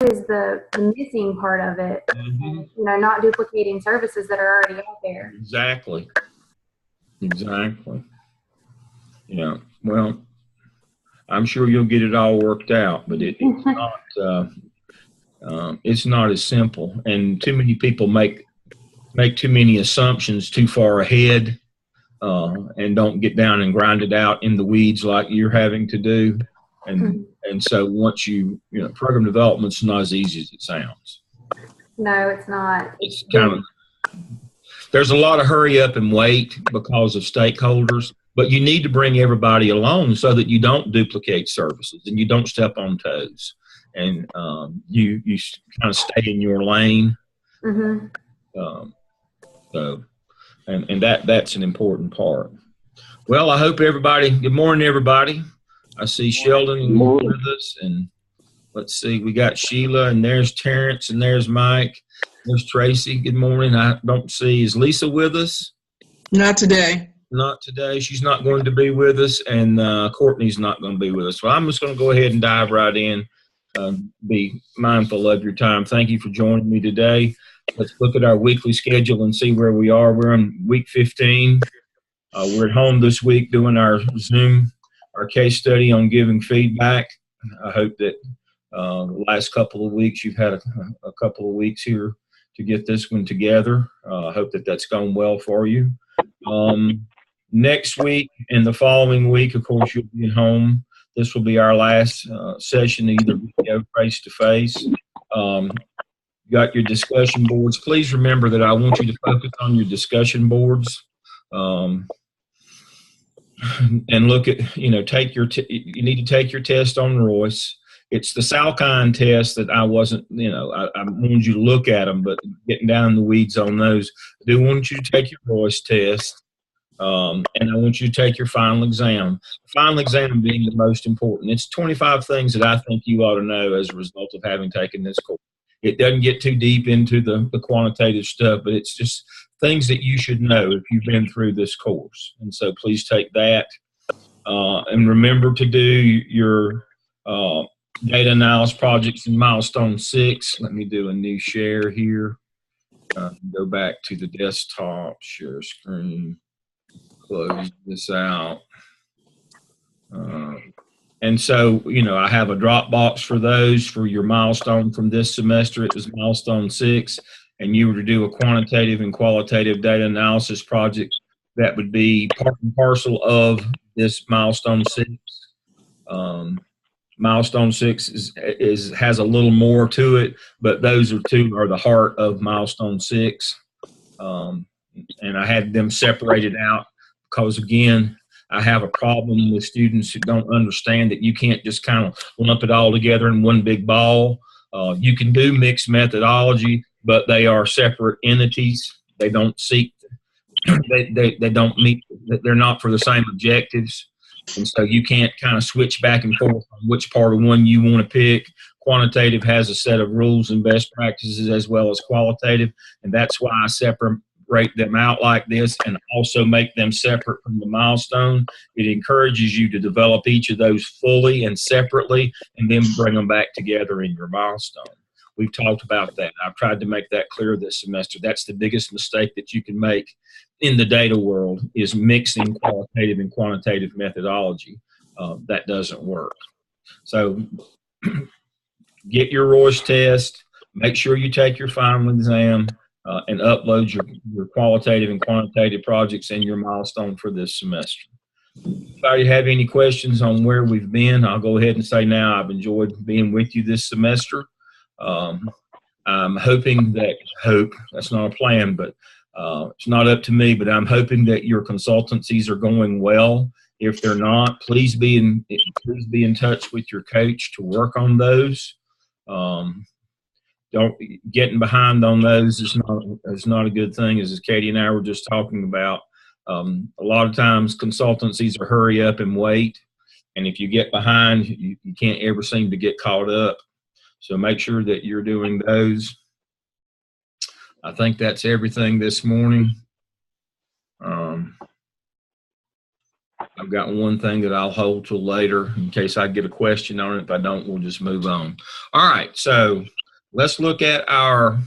is the missing part of it. And, you know, not duplicating services that are already out there. Exactly. Yeah. Well, I'm sure you'll get it all worked out, but it's not as simple. And too many people make too many assumptions too far ahead, and don't get down and grind it out in the weeds like you're having to do. And so once program development's not as easy as it sounds. No, it's not. It's there's a lot of hurry up and wait because of stakeholders, but you need to bring everybody along so that you don't duplicate services and you don't step on toes, and you kind of stay in your lane. And that's an important part. Well, I hope everybody, good morning, everybody. I see Sheldon with us, and let's see, we got Sheila, and there's Terrence, and there's Mike. There's Tracy. Good morning. I don't see, is Lisa with us? Not today. Not today. She's not going to be with us, and Courtney's not going to be with us. So I'm just going to go ahead and dive right in. Be mindful of your time. Thank you for joining me today. Let's look at our weekly schedule and see where we are. We're on week 15. We're at home this week doing our Zoom, our case study on giving feedback. I hope that the last couple of weeks you've had a couple of weeks here to get this one together. I hope that that's gone well for you. Next week and the following week, of course, you'll be at home. This will be our last session, either video face-to-face. Got your discussion boards. Please remember that I want you to focus on your discussion boards. And look at, you need to take your test on Royce. It's the Salkine test that I wasn't, I wanted you to look at them, but getting down in the weeds on those. I do want you to take your Royce test, and I want you to take your final exam. The final exam being the most important. It's 25 things that I think you ought to know as a result of having taken this course. It doesn't get too deep into the quantitative stuff, but it's just things that you should know if you've been through this course. And so please take that. And remember to do your data analysis projects in milestone 6. Let me do a new share here. Go back to the desktop, share screen, close this out. And so, I have a Dropbox for those for your milestone from this semester. It was milestone 6, and you were to do a quantitative and qualitative data analysis project that would be part and parcel of this milestone 6. Milestone 6 has a little more to it, but those are the heart of milestone 6. And I had them separated out because, again, I have a problem with students who don't understand that you can't just kind of lump it all together in one big ball. You can do mixed methodology, but they are separate entities. They don't they don't meet, they're not for the same objectives. And so you can't kind of switch back and forth on which part of one you want to pick. Quantitative has a set of rules and best practices as well as qualitative, and that's why I separate them out like this and also make them separate from the milestone. It encourages you to develop each of those fully and separately and then bring them back together in your milestone. We've talked about that. I've tried to make that clear this semester. That's the biggest mistake that you can make in the data world, is mixing qualitative and quantitative methodology. That doesn't work. So get your Royce test, make sure you take your final exam, and upload your qualitative and quantitative projects in your milestone for this semester. If you have any questions on where we've been, I'll go ahead and say now I've enjoyed being with you this semester. I'm hoping that's not a plan, but it's not up to me, but I'm hoping that your consultancies are going well. If they're not, please be in touch with your coach to work on those. Getting behind on those is not a good thing, as Katie and I were just talking about. A lot of times consultancies are hurry up and wait, and if you get behind, you can't ever seem to get caught up. So make sure that you're doing those. I think that's everything this morning. I've got one thing that I'll hold till later in case I get a question on it. If I don't, we'll just move on. All right, so let's look at our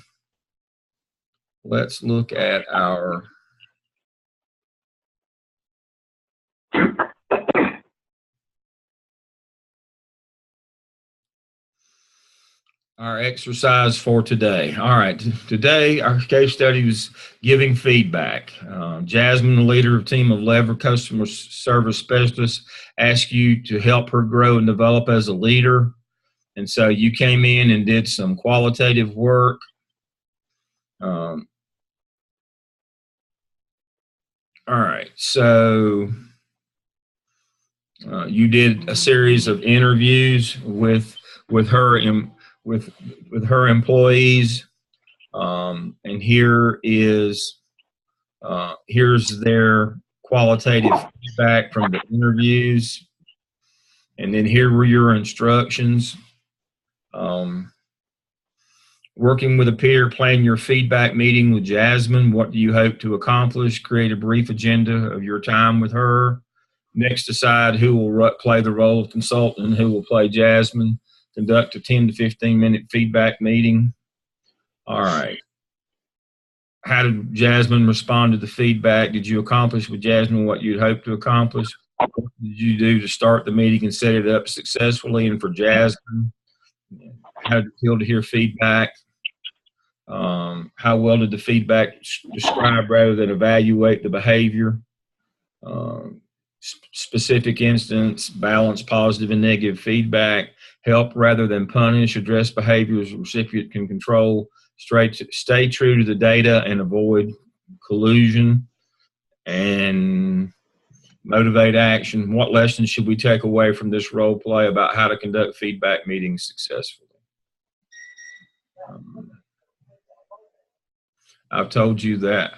exercise for today. All right, today our case study was giving feedback. Jasmine, the leader of team of 11 customer service specialists, asked you to help her grow and develop as a leader. And so you came in and did some qualitative work. All right, so you did a series of interviews with her with her employees, and here's their qualitative feedback from the interviews, and then here were your instructions. Working with a peer, plan your feedback meeting with Jasmine. What do you hope to accomplish? Create a brief agenda of your time with her. Next, decide who will play the role of consultant and who will play Jasmine. Conduct a 10 to 15-minute feedback meeting. All right. How did Jasmine respond to the feedback? Did you accomplish with Jasmine what you'd hoped to accomplish? What did you do to start the meeting and set it up successfully? And for Jasmine, how did it feel to hear feedback? How well did the feedback describe rather than evaluate the behavior? Specific instance, balance positive and negative feedback, help rather than punish, address behaviors the recipient can control, stay true to the data and avoid collusion, and motivate action. What lessons should we take away from this role play about how to conduct feedback meetings successfully? I've told you that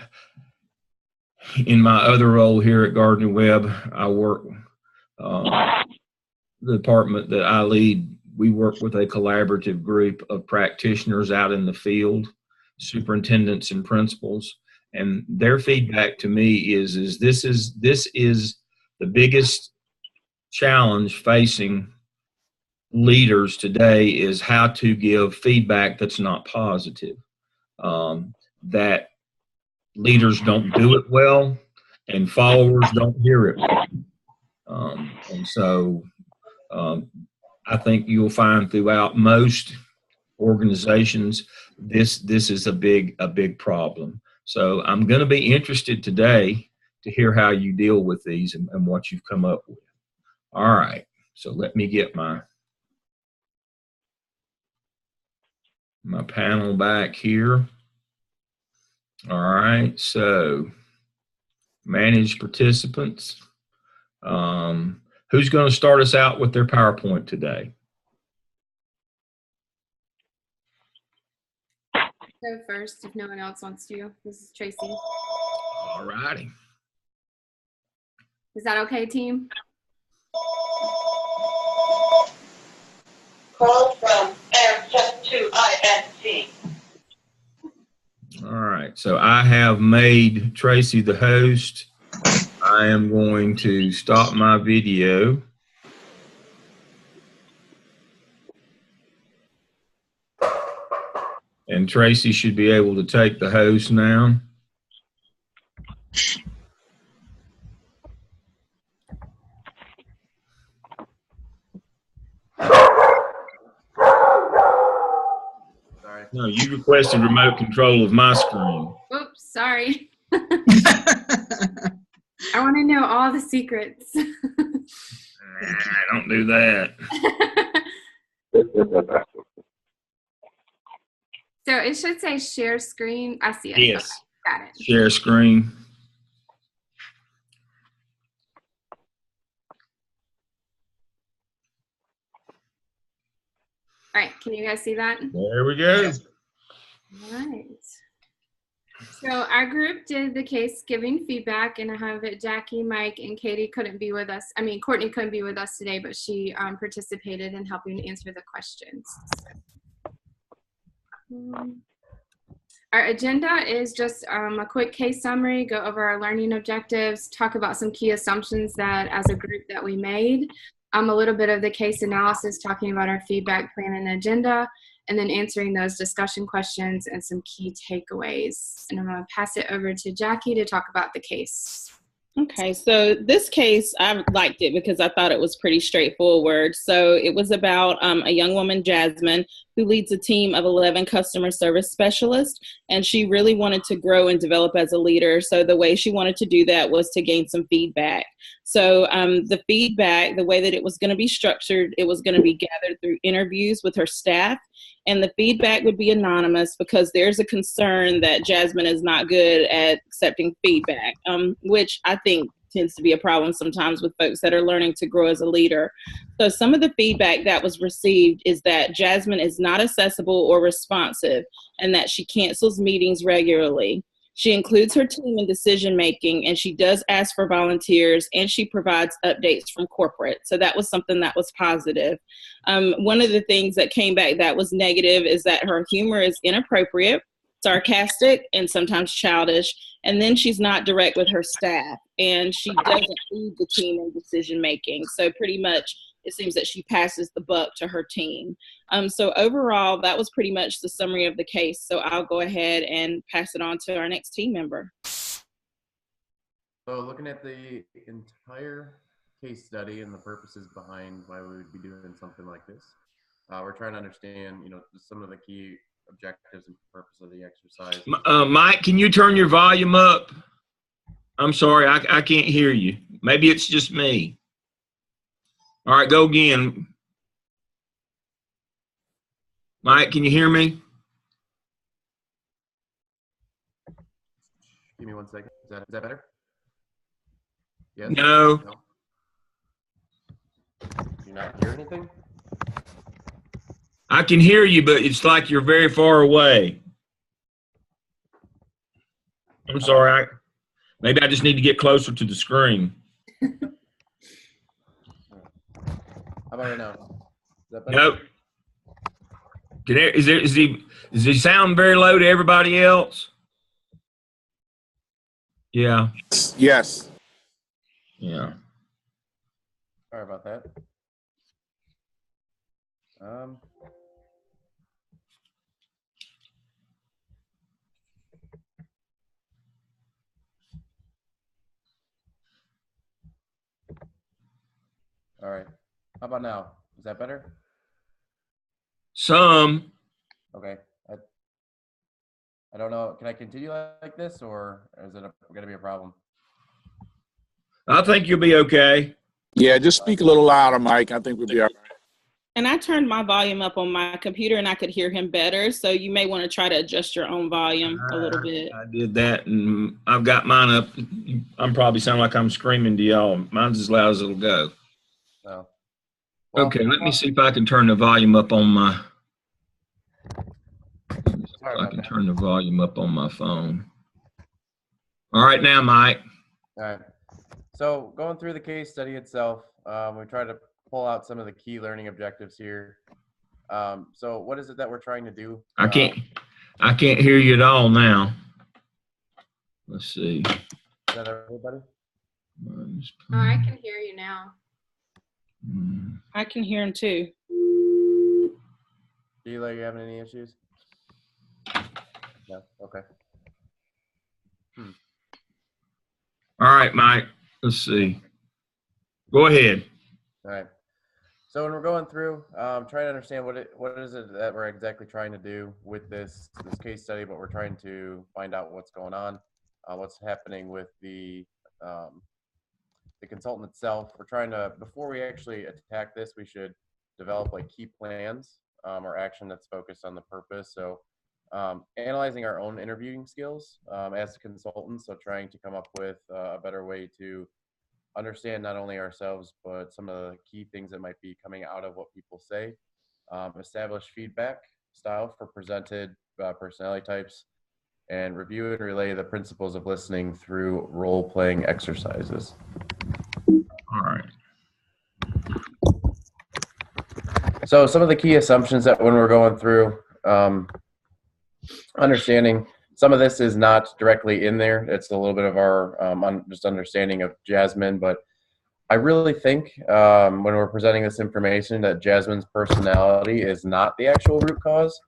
in my other role here at Gardner Webb, I work, the department that I lead, we work with a collaborative group of practitioners out in the field, superintendents and principals, and their feedback to me is this is the biggest challenge facing leaders today is how to give feedback that's not positive. That leaders don't do it well, and followers don't hear it well. And so I think you'll find throughout most organizations, this is a big problem. So I'm going to be interested today to hear how you deal with these and what you've come up with. All right. So let me get my panel back here. All right. So manage participants. Who's going to start us out with their PowerPoint today? Go first if no one else wants to. This is Tracy. All righty. Is that okay, team? Call from M72INC. All right. So I have made Tracy the host. I am going to stop my video. And Tracy should be able to take the host now. Sorry. No, you requested remote control of my screen. Oops, sorry. I want to know all the secrets. Don't do that. So it should say share screen. I see it. Yes. Okay, got it. Share screen. All right, can you guys see that? There we go. All right. So our group did the case giving feedback, and I have it. Jackie, Mike, and Katie couldn't be with us. I mean, Courtney couldn't be with us today, but she participated in helping answer the questions. Our agenda is just a quick case summary, go over our learning objectives, talk about some key assumptions that as a group that we made, a little bit of the case analysis, talking about our feedback plan and agenda, and then answering those discussion questions and some key takeaways. And I'm going to pass it over to Jackie to talk about the case. Okay, so this case, I liked it because I thought it was pretty straightforward. So it was about a young woman, Jasmine, who leads a team of 11 customer service specialists, and she really wanted to grow and develop as a leader. So the way she wanted to do that was to gain some feedback. So the feedback, the way that it was going to be structured, it was going to be gathered through interviews with her staff, and the feedback would be anonymous because there's a concern that Jasmine is not good at accepting feedback, which I think tends to be a problem sometimes with folks that are learning to grow as a leader. So some of the feedback that was received is that Jasmine is not accessible or responsive, and that she cancels meetings regularly. She includes her team in decision making, and she does ask for volunteers, and she provides updates from corporate. So that was something that was positive. One of the things that came back that was negative is that her humor is inappropriate, sarcastic, and sometimes childish. And then she's not direct with her staff, and she doesn't lead the team in decision making. So pretty much it seems that she passes the buck to her team. So overall, that was pretty much the summary of the case. So I'll go ahead and pass it on to our next team member. So looking at the entire case study and the purposes behind why we would be doing something like this, we're trying to understand, some of the key objectives and purpose of the exercise. Mike, can you turn your volume up? I'm sorry, I can't hear you. Maybe it's just me. All right, go again. Mike, can you hear me? Give me 1 second. Is that better? Yes? No. Do you not hear anything? I can hear you, but it's like you're very far away. I'm sorry. Maybe I just need to get closer to the screen. How about right now? Is that better? Nope. Does he sound very low to everybody else? Yeah. Yes. Yeah. Sorry about that. All right. How about now? Is that better? Some. Okay. I don't know. Can I continue like this, or is it going to be a problem? I think you'll be okay. Yeah, just speak a little louder, Mike. I think we'll be all right. And I turned my volume up on my computer, and I could hear him better. So you may want to try to adjust your own volume a little bit. I did that, and I've got mine up. I'm probably sound like I'm screaming to y'all. Mine's as loud as it'll go. No. Well, Okay, let me see if I can turn the volume up on my. I can turn the volume up on my phone. All right, now, Mike. All right. So going through the case study itself, we tried to pull out some of the key learning objectives here. So what is it that we're trying to do? I can't hear you at all now. Let's see. Is that everybody? Oh, I can hear you now. I can hear him too. Sheila, you having any issues? No. Okay. All right, Mike. Let's see. Go ahead. All right. So when we're going through, trying to understand what is it that we're exactly trying to do with this case study, but we're trying to find out what's going on, what's happening with the consultant itself. We're trying to, before we actually attack this, we should develop like key plans or action that's focused on the purpose. So analyzing our own interviewing skills as consultants, so trying to come up with a better way to understand not only ourselves, but some of the key things that might be coming out of what people say, establish feedback style for presented personality types, and review and relay the principles of listening through role-playing exercises. All right. So some of the key assumptions that when we're going through, understanding some of this is not directly in there. It's a little bit of our just understanding of Jasmine, but I really think when we're presenting this information that Jasmine's personality is not the actual root cause.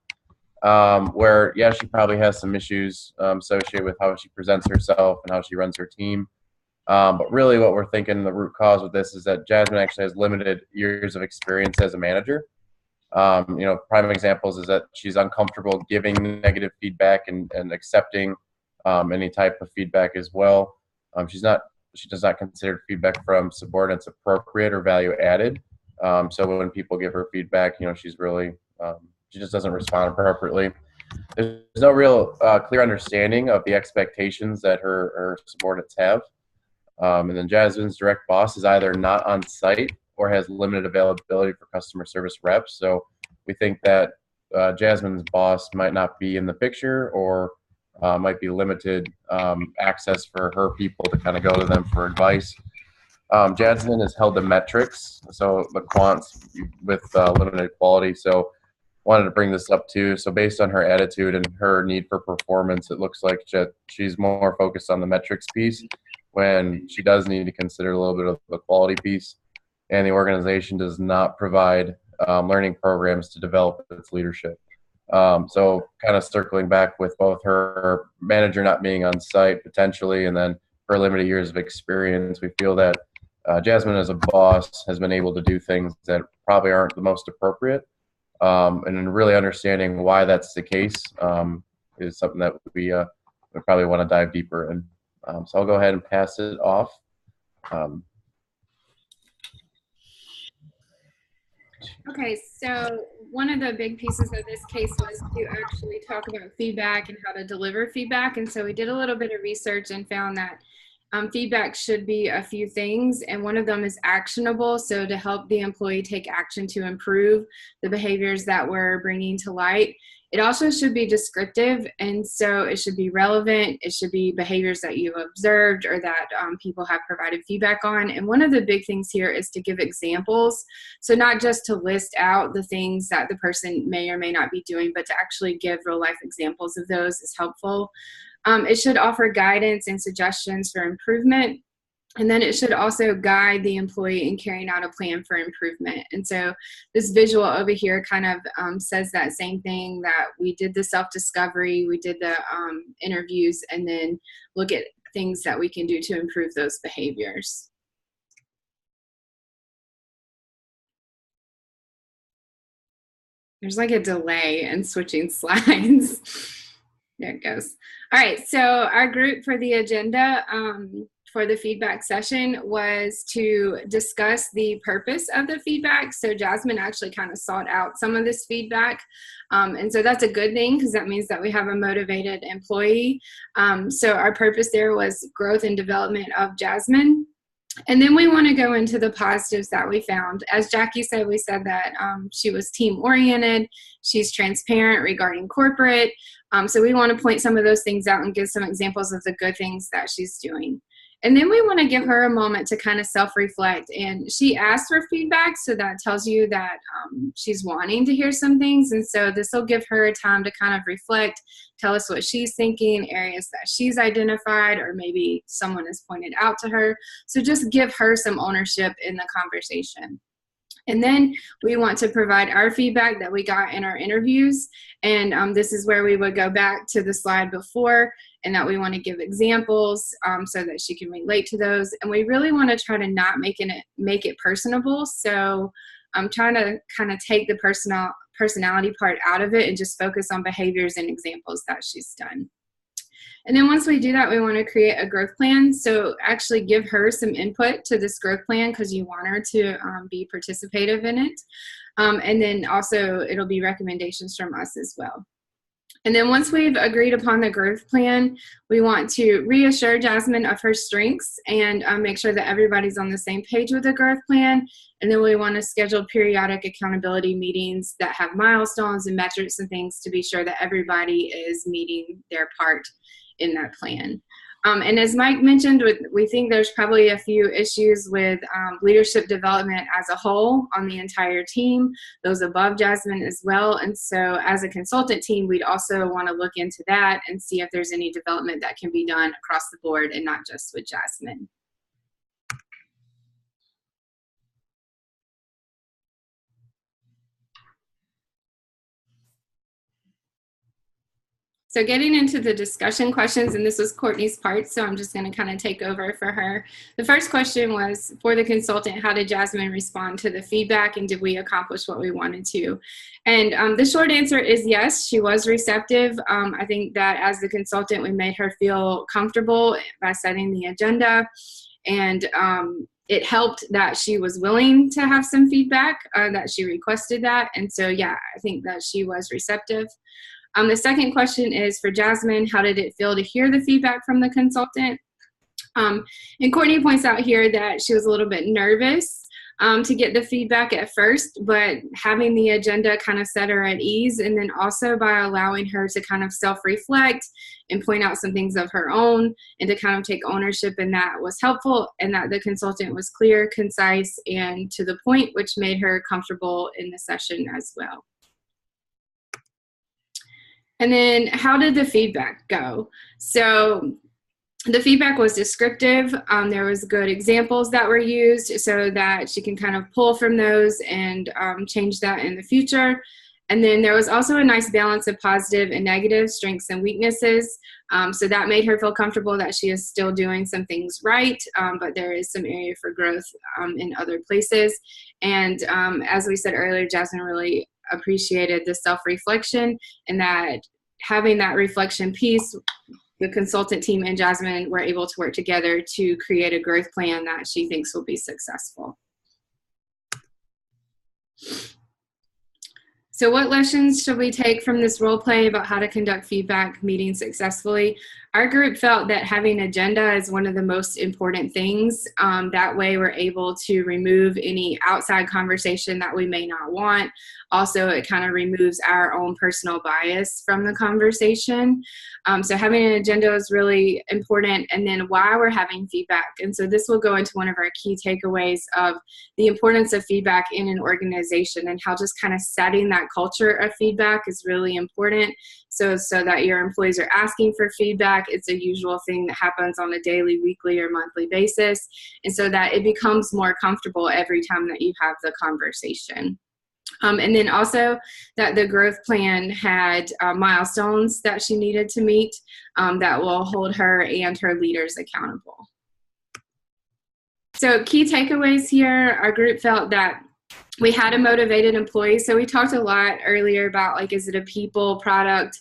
Where, yeah, she probably has some issues associated with how she presents herself and how she runs her team. But really what we're thinking the root cause with this is that Jasmine actually has limited years of experience as a manager. Prime examples is that she's uncomfortable giving negative feedback and accepting any type of feedback as well. She does not consider feedback from subordinates appropriate or value added. So when people give her feedback, she's really, she just doesn't respond appropriately. There's no real clear understanding of the expectations that her subordinates have. And then Jasmine's direct boss is either not on site or has limited availability for customer service reps. So we think that Jasmine's boss might not be in the picture, or might be limited access for her people to kind of go to them for advice. Jasmine is held to metrics, so the quants with limited quality. So wanted to bring this up too. So based on her attitude and her need for performance, it looks like she's more focused on the metrics piece when she does need to consider a little bit of the quality piece. And the organization does not provide learning programs to develop its leadership. So kind of circling back with both her manager not being on site potentially, and then her limited years of experience, we feel that Jasmine as a boss has been able to do things that probably aren't the most appropriate. And then really understanding why that's the case is something that we probably want to dive deeper in. So I'll go ahead and pass it off. Okay, so one of the big pieces of this case was to actually talk about feedback and how to deliver feedback. And so we did a little bit of research and found that feedback should be a few things, and one of them is actionable. So to help the employee take action to improve the behaviors that we're bringing to light. It also should be descriptive, and so it should be relevant. It should be behaviors that you've observed or that people have provided feedback on. And one of the big things here is to give examples. So not just to list out the things that the person may or may not be doing, but to actually give real life examples of those is helpful. It should offer guidance and suggestions for improvement. And then it should also guide the employee in carrying out a plan for improvement. And so this visual over here kind of says that same thing, that we did the self-discovery, we did the interviews, and then look at things that we can do to improve those behaviors. There's like a delay in switching slides. There it goes. All right, so our group for the agenda for the feedback session was to discuss the purpose of the feedback. So Jasmine actually kind of sought out some of this feedback. And so that's a good thing, because that means that we have a motivated employee. So our purpose there was growth and development of Jasmine. And then we want to go into the positives that we found. As Jackie said, we said that she was team-oriented, she's transparent regarding corporate. So we want to point some of those things out and give some examples of the good things that she's doing. And then we want to give her a moment to kind of self-reflect. And she asked for feedback, so that tells you that she's wanting to hear some things. And so this will give her a time to kind of reflect, tell us what she's thinking, areas that she's identified, or maybe someone has pointed out to her. So just give her some ownership in the conversation. And then we want to provide our feedback that we got in our interviews. And this is where we would go back to the slide before, and that we want to give examples so that she can relate to those. And we really want to try to not make it personable. So I'm trying to kind of take the personality part out of it and just focus on behaviors and examples that she's done. And then once we do that, we want to create a growth plan. So actually give her some input to this growth plan, because you want her to be participative in it. And then also it'll be recommendations from us as well. And then once we've agreed upon the growth plan, we want to reassure Jasmine of her strengths and make sure that everybody's on the same page with the growth plan. And then we want to schedule periodic accountability meetings that have milestones and metrics and things to be sure that everybody is meeting their part in that plan. And as Mike mentioned, we think there's probably a few issues with leadership development as a whole on the entire team, those above Jasmine as well. And so as a consultant team, we'd also want to look into that and see if there's any development that can be done across the board and not just with Jasmine. So getting into the discussion questions, and this was Courtney's part, so I'm just going to kind of take over for her. The first question was, for the consultant, how did Jasmine respond to the feedback, and did we accomplish what we wanted to? And the short answer is yes, she was receptive. I think that as the consultant, we made her feel comfortable by setting the agenda, and it helped that she was willing to have some feedback, that she requested that. And so, yeah, I think that she was receptive. The second question is for Jasmine, how did it feel to hear the feedback from the consultant? And Courtney points out here that she was a little bit nervous to get the feedback at first, but having the agenda kind of set her at ease, and then also by allowing her to kind of self-reflect and point out some things of her own and to kind of take ownership in that was helpful, and that the consultant was clear, concise, and to the point, which made her comfortable in the session as well. And then how did the feedback go? So the feedback was descriptive. There was good examples that were used so that she can kind of pull from those and change that in the future. And then there was also a nice balance of positive and negative strengths and weaknesses. So that made her feel comfortable that she is still doing some things right, but there is some area for growth in other places. And as we said earlier, Jasmine really appreciated the self-reflection, and that having that reflection piece, the consultant team and Jasmine were able to work together to create a growth plan that she thinks will be successful. So what lessons should we take from this role play about how to conduct feedback meetings successfully? Our group felt that having an agenda is one of the most important things. That way we're able to remove any outside conversation that we may not want. Also, it kind of removes our own personal bias from the conversation. So having an agenda is really important, and then why we're having feedback. And so this will go into one of our key takeaways of the importance of feedback in an organization, and how just kind of setting that culture of feedback is really important. So that your employees are asking for feedback. It's a usual thing that happens on a daily, weekly, or monthly basis. And so that it becomes more comfortable every time that you have the conversation. And then also that the growth plan had milestones that she needed to meet that will hold her and her leaders accountable. So key takeaways here, our group felt that we had a motivated employee. So we talked a lot earlier about, like, is it a people, product,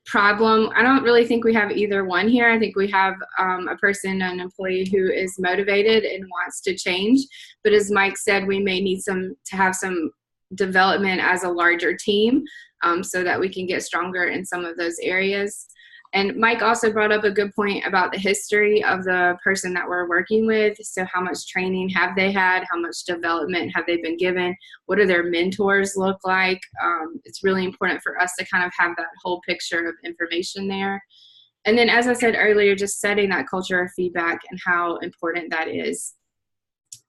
problem? I don't really think we have either one here. I think we have a person, an employee who is motivated and wants to change. But as Mike said, we may need to have some development as a larger team so that we can get stronger in some of those areas. And Mike also brought up a good point about the history of the person that we're working with. So how much training have they had? How much development have they been given? What do their mentors look like? It's really important for us to kind of have that whole picture of information there. And then, as I said earlier, just setting that culture of feedback and how important that is.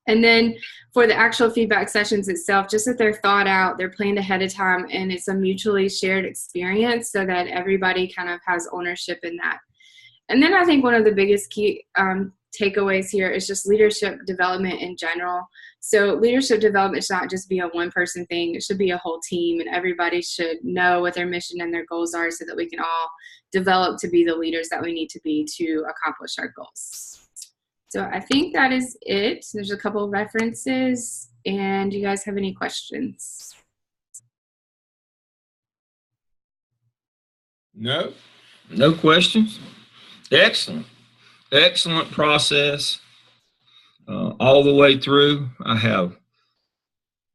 And then for the actual feedback sessions itself, just that they're thought out, they're planned ahead of time, and it's a mutually shared experience so that everybody kind of has ownership in that. And then I think one of the biggest key takeaways here is just leadership development in general. So leadership development should not just be a one-person thing. It should be a whole team, and everybody should know what their mission and their goals are so that we can all develop to be the leaders that we need to be to accomplish our goals. So I think that is it. There's a couple of references, and do you guys have any questions? No questions. Excellent process all the way through. I have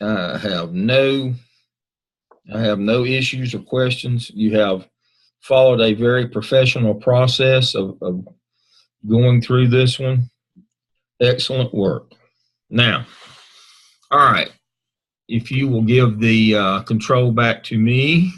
no issues or questions. You have followed a very professional process of going through this one. Excellent work. Now, all right, if you will give the control back to me.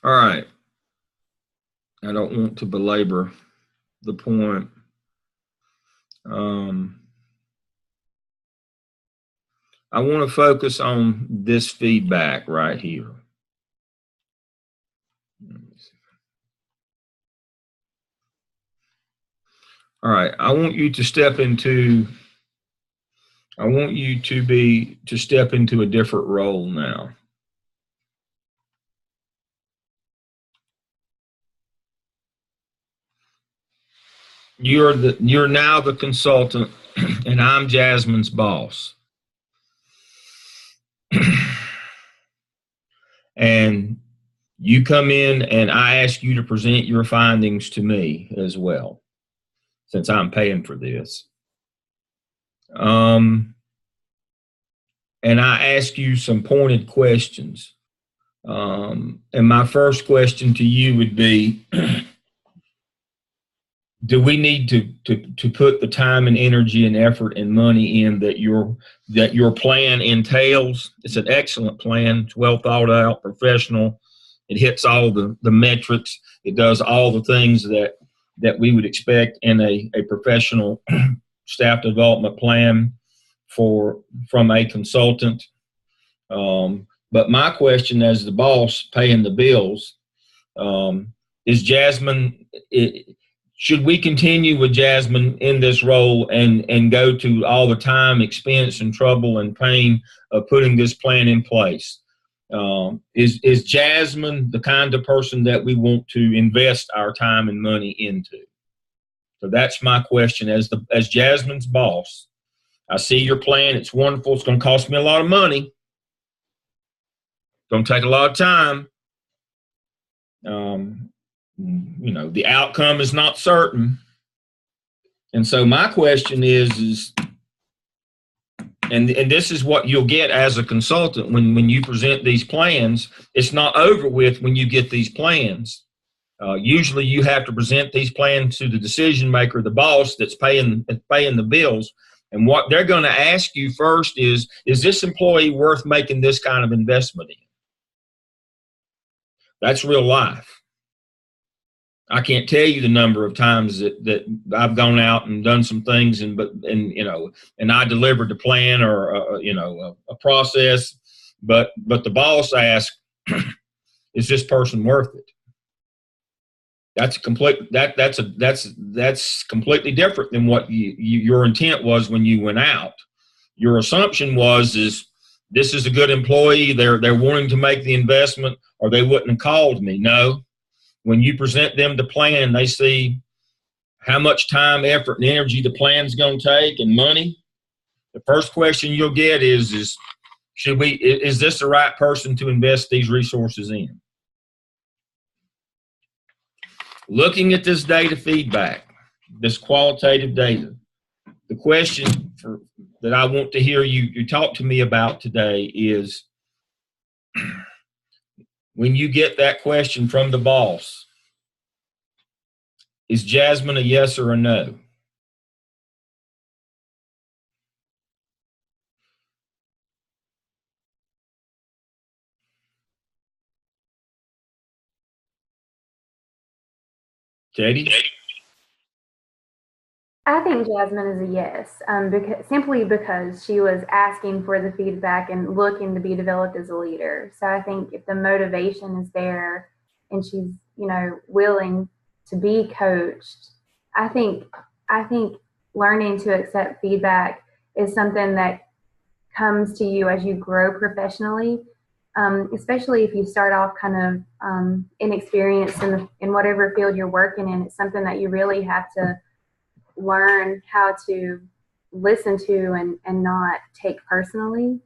All right. I don't want to belabor the point. I want to focus on this feedback right here. All right. I want you to step into a different role now. You're now the consultant and I'm Jasmine's boss. And you come in and I ask you to present your findings to me as well, since I'm paying for this. And I ask you some pointed questions. And my first question to you would be, do we need to put the time and energy and effort and money in that your plan entails? It's an excellent plan. It's well thought out, professional. It hits all the metrics. It does all the things that we would expect in a professional staff development plan from a consultant. But my question as the boss paying the bills, is Jasmine, should we continue with Jasmine in this role and go to all the time, expense, and trouble and pain of putting this plan in place? Is Jasmine the kind of person that we want to invest our time and money into? So that's my question as Jasmine's boss. I see your plan. It's wonderful. It's going to cost me a lot of money. It's going to take a lot of time. The outcome is not certain. And so my question is and this is what you'll get as a consultant when you present these plans. It's not over with when you get these plans. Usually you have to present these plans to the decision maker, the boss that's paying the bills. And what they're going to ask you first is this employee worth making this kind of investment in? That's real life. I can't tell you the number of times that I've gone out and done some things and I delivered the plan or a process, but the boss asked, is this person worth it? That's completely different than what your intent was when you went out. Your assumption was this is a good employee. They're wanting to make the investment, or they wouldn't have called me. No. When you present them the plan, they see how much time, effort, and energy the plan's going to take, and money. The first question you'll get is this the right person to invest these resources in? Looking at this data feedback, this qualitative data, the question that I want to hear you talk to me about today is, when you get that question from the boss, is Jasmine a yes or a no? Katie? I think Jasmine is a yes, simply because she was asking for the feedback and looking to be developed as a leader. So I think if the motivation is there and she's, willing to be coached, I think learning to accept feedback is something that comes to you as you grow professionally, especially if you start off kind of inexperienced in whatever field you're working in. It's something that you really have to learn how to listen to and not take personally.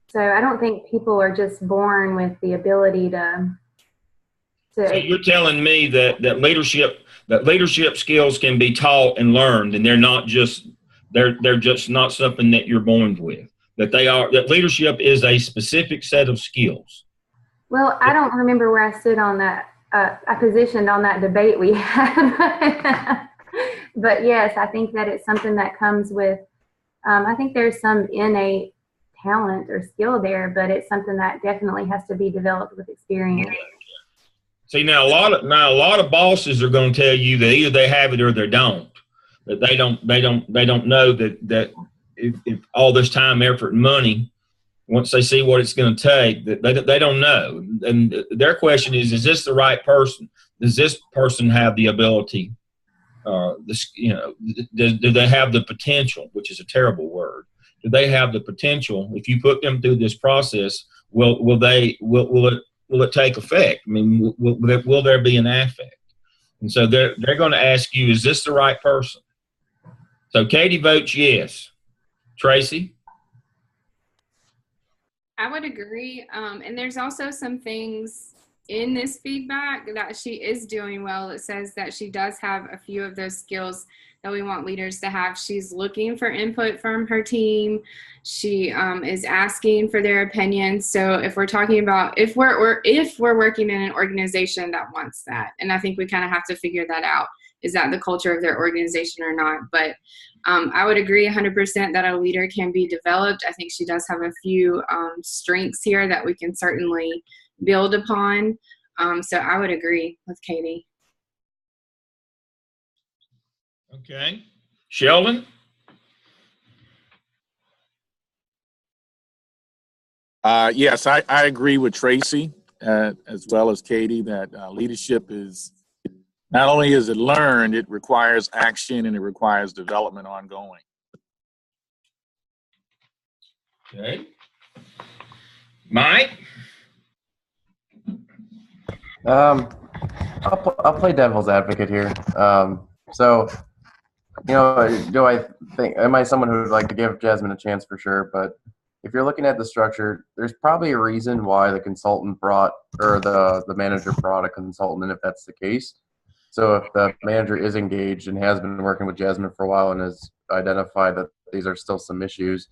So I don't think people are just born with the ability to So you're telling me that leadership skills can be taught and learned, and they're just not something that you're born with. That leadership is a specific set of skills. Well, I don't remember where I stood on that. I positioned on that debate we had. But yes, I think that it's something that comes with, I think there's some innate talent or skill there, but it's something that definitely has to be developed with experience. See, now a lot of bosses are going to tell you that either they have it or they don't. That they don't know that if all this time, effort, and money, once they see what it's going to take, that they don't know. And their question is this the right person? Does this person have the ability? Do they have the potential? Which is a terrible word. Do they have the potential? If you put them through this process, will it take effect? I mean, will there be an affect? And so they're going to ask you, is this the right person? So Katie votes yes. Tracy? I would agree. And there's also some things in this feedback that she is doing well. It says that she does have a few of those skills that we want leaders to have. She's looking for input from her team. She is asking for their opinions. So if we're talking about if we're working in an organization that wants that, and I think we kind of have to figure that out. Is that the culture of their organization or not? But I would agree 100% that a leader can be developed. I think she does have a few strengths here that we can certainly build upon. So I would agree with Katie. Okay. Sheldon? Yes, I agree with Tracy as well as Katie that leadership is not only is it learned, it requires action and it requires development ongoing. Okay. Mike? I'll play devil's advocate here. So, do I think, am I someone who would like to give Jasmine a chance for sure? But if you're looking at the structure, there's probably a reason why the consultant brought, or the manager brought a consultant, and if that's the case. So if the manager is engaged and has been working with Jasmine for a while and has identified that these are still some issues,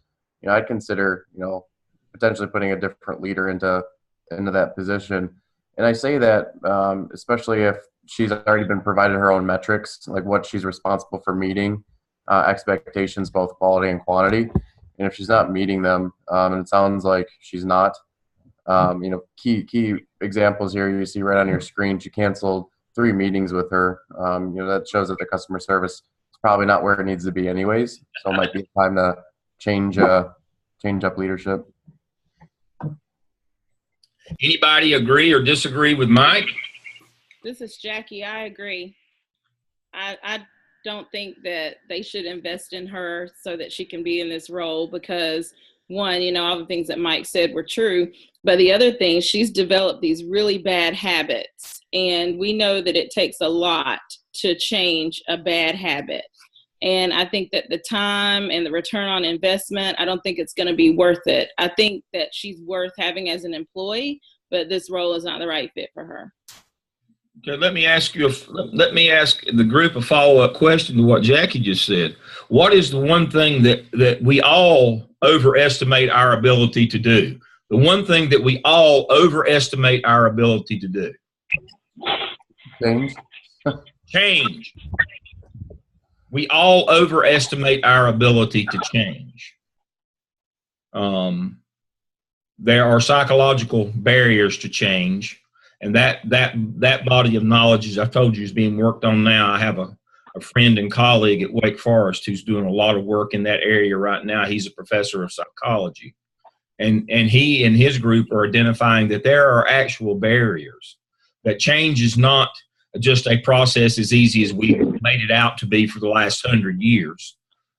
I'd consider, potentially putting a different leader into that position. And I say that especially if she's already been provided her own metrics, like what she's responsible for meeting, expectations, both quality and quantity. And if she's not meeting them, and it sounds like she's not, key examples here you see right on your screen, she canceled 3 meetings with her. That shows that the customer service is probably not where it needs to be anyways. So it might be time to change up leadership. Anybody agree or disagree with Mike? This is Jackie. I agree. I don't think that they should invest in her so that she can be in this role because, one, all the things that Mike said were true. But the other thing, she's developed these really bad habits. And we know that it takes a lot to change a bad habit. And I think that the time and the return on investment, I don't think it's going to be worth it. I think that she's worth having as an employee, but this role is not the right fit for her. Okay, let me ask the group a follow-up question to what Jackie just said. What is the one thing that we all overestimate our ability to do? The one thing that we all overestimate our ability to do? Change. We all overestimate our ability to change. There are psychological barriers to change. And that body of knowledge, as I've told you, is being worked on now. I have a friend and colleague at Wake Forest who's doing a lot of work in that area right now. He's a professor of psychology. And he and his group are identifying that there are actual barriers, that change is not just a process as easy as we made it out to be for the last 100 years,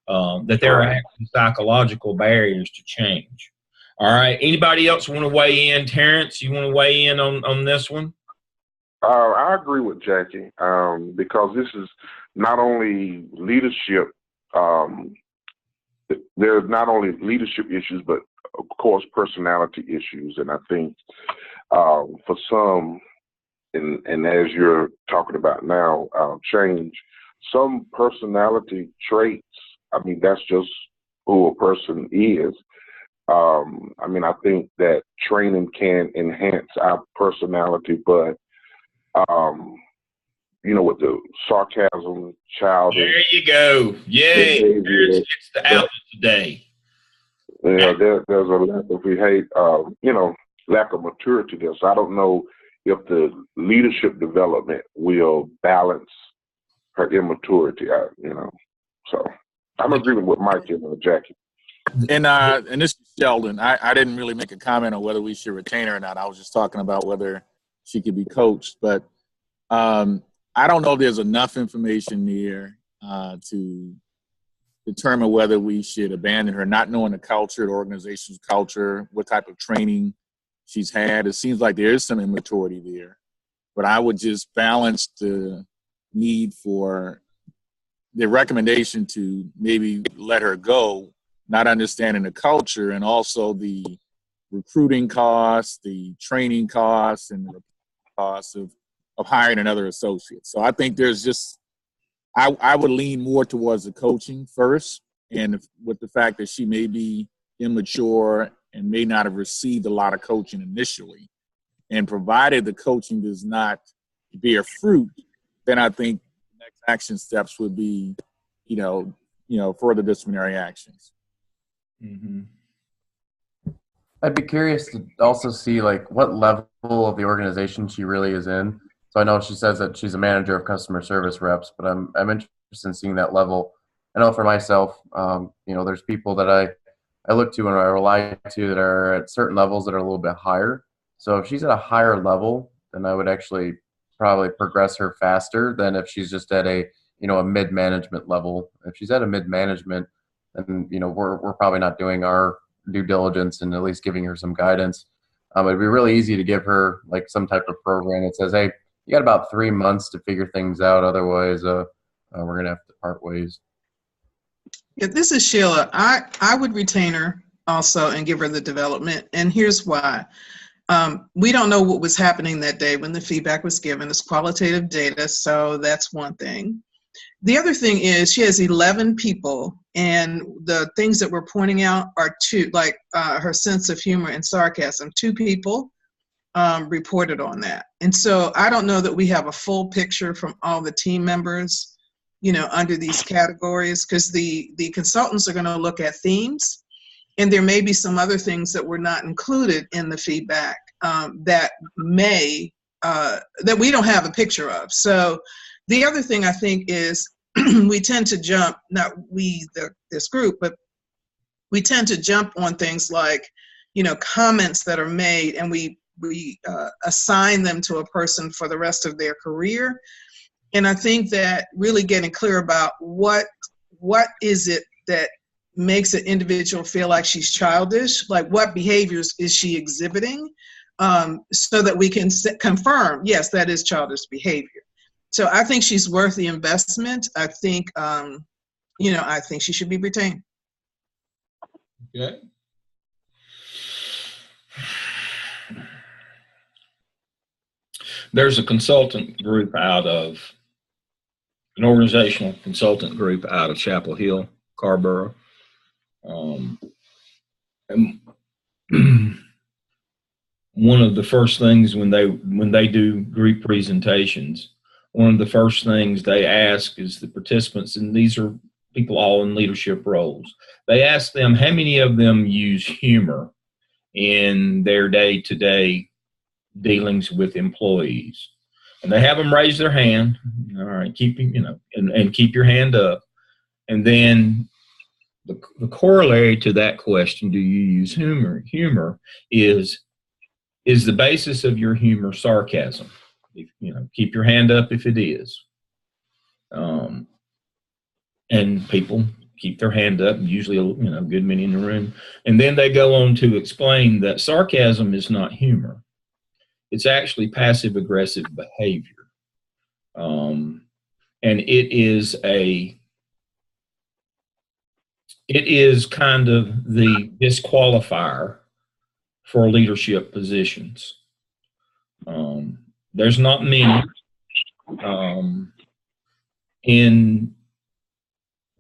that there are actually psychological barriers to change. All right. Anybody else want to weigh in? Terrence, you want to weigh in on this one? I agree with Jackie because this is not only leadership. There's not only leadership issues, but of course personality issues. And I think for some, and as you're talking about now, change, some personality traits, that's just who a person is. I think that training can enhance our personality, but, with the sarcasm, childish. There you go. Yay. It's the outlet today. Yeah, there's a lack of lack of maturity there. So I don't know if the leadership development will balance her immaturity out, So I'm agreeing with Mike and Jackie. And this is Sheldon. I didn't really make a comment on whether we should retain her or not. I was just talking about whether she could be coached. But I don't know if there's enough information here to determine whether we should abandon her, not knowing the culture, the organization's culture, what type of training she's had. It seems like there is some immaturity there. But I would just balance the need for the recommendation to maybe let her go, not understanding the culture, and also the recruiting costs, the training costs, and the costs of hiring another associate. So I think there's just, I would lean more towards the coaching first, and with the fact that she may be immature and may not have received a lot of coaching initially. And provided the coaching does not bear fruit, then I think the next action steps would be, further disciplinary actions. Mm-hmm. I'd be curious to also see like what level of the organization she really is in. So I know she says that she's a manager of customer service reps, but I'm interested in seeing that level. I know for myself, there's people that I look to and I rely to that are at certain levels that are a little bit higher. So if she's at a higher level, then I would actually probably progress her faster than if she's just at a mid-management level. If she's at a mid-management, then we're probably not doing our due diligence and at least giving her some guidance. It'd be really easy to give her like some type of program that says, hey, you got about 3 months to figure things out. Otherwise, we're going to have to part ways. Yeah, this is Sheila. I would retain her also and give her the development. And here's why. We don't know what was happening that day when the feedback was given. It's qualitative data, so that's one thing. The other thing is she has 11 people, and the things that we're pointing out are two, like her sense of humor and sarcasm. 2 people reported on that. And so I don't know that we have a full picture from all the team members, under these categories, because the consultants are going to look at themes, and there may be some other things that were not included in the feedback that we don't have a picture of. So the other thing I think is we tend to jump, not we, this group, but we tend to jump on things like, comments that are made, and we assign them to a person for the rest of their career. And I think that really getting clear about what is it that makes an individual feel like she's childish, like what behaviors is she exhibiting, so that we can confirm, yes, that is childish behavior. So I think she's worth the investment. I think, I think she should be retained. Okay. There's a consultant group an organizational consultant group out of Chapel Hill, Carborough. And one of the first things when they do group presentations, one of the first things they ask is the participants, and these are people all in leadership roles, they ask them how many of them use humor in their day-to-day dealings with employees. And they have them raise their hand. All right, keep your hand up. And then the corollary to that question, do you use humor? Humor is the basis of your humor sarcasm? Keep your hand up if it is. And people keep their hand up, usually a good many in the room. And then they go on to explain that sarcasm is not humor. It's actually passive-aggressive behavior. And it is kind of the disqualifier for leadership positions. There's not many. In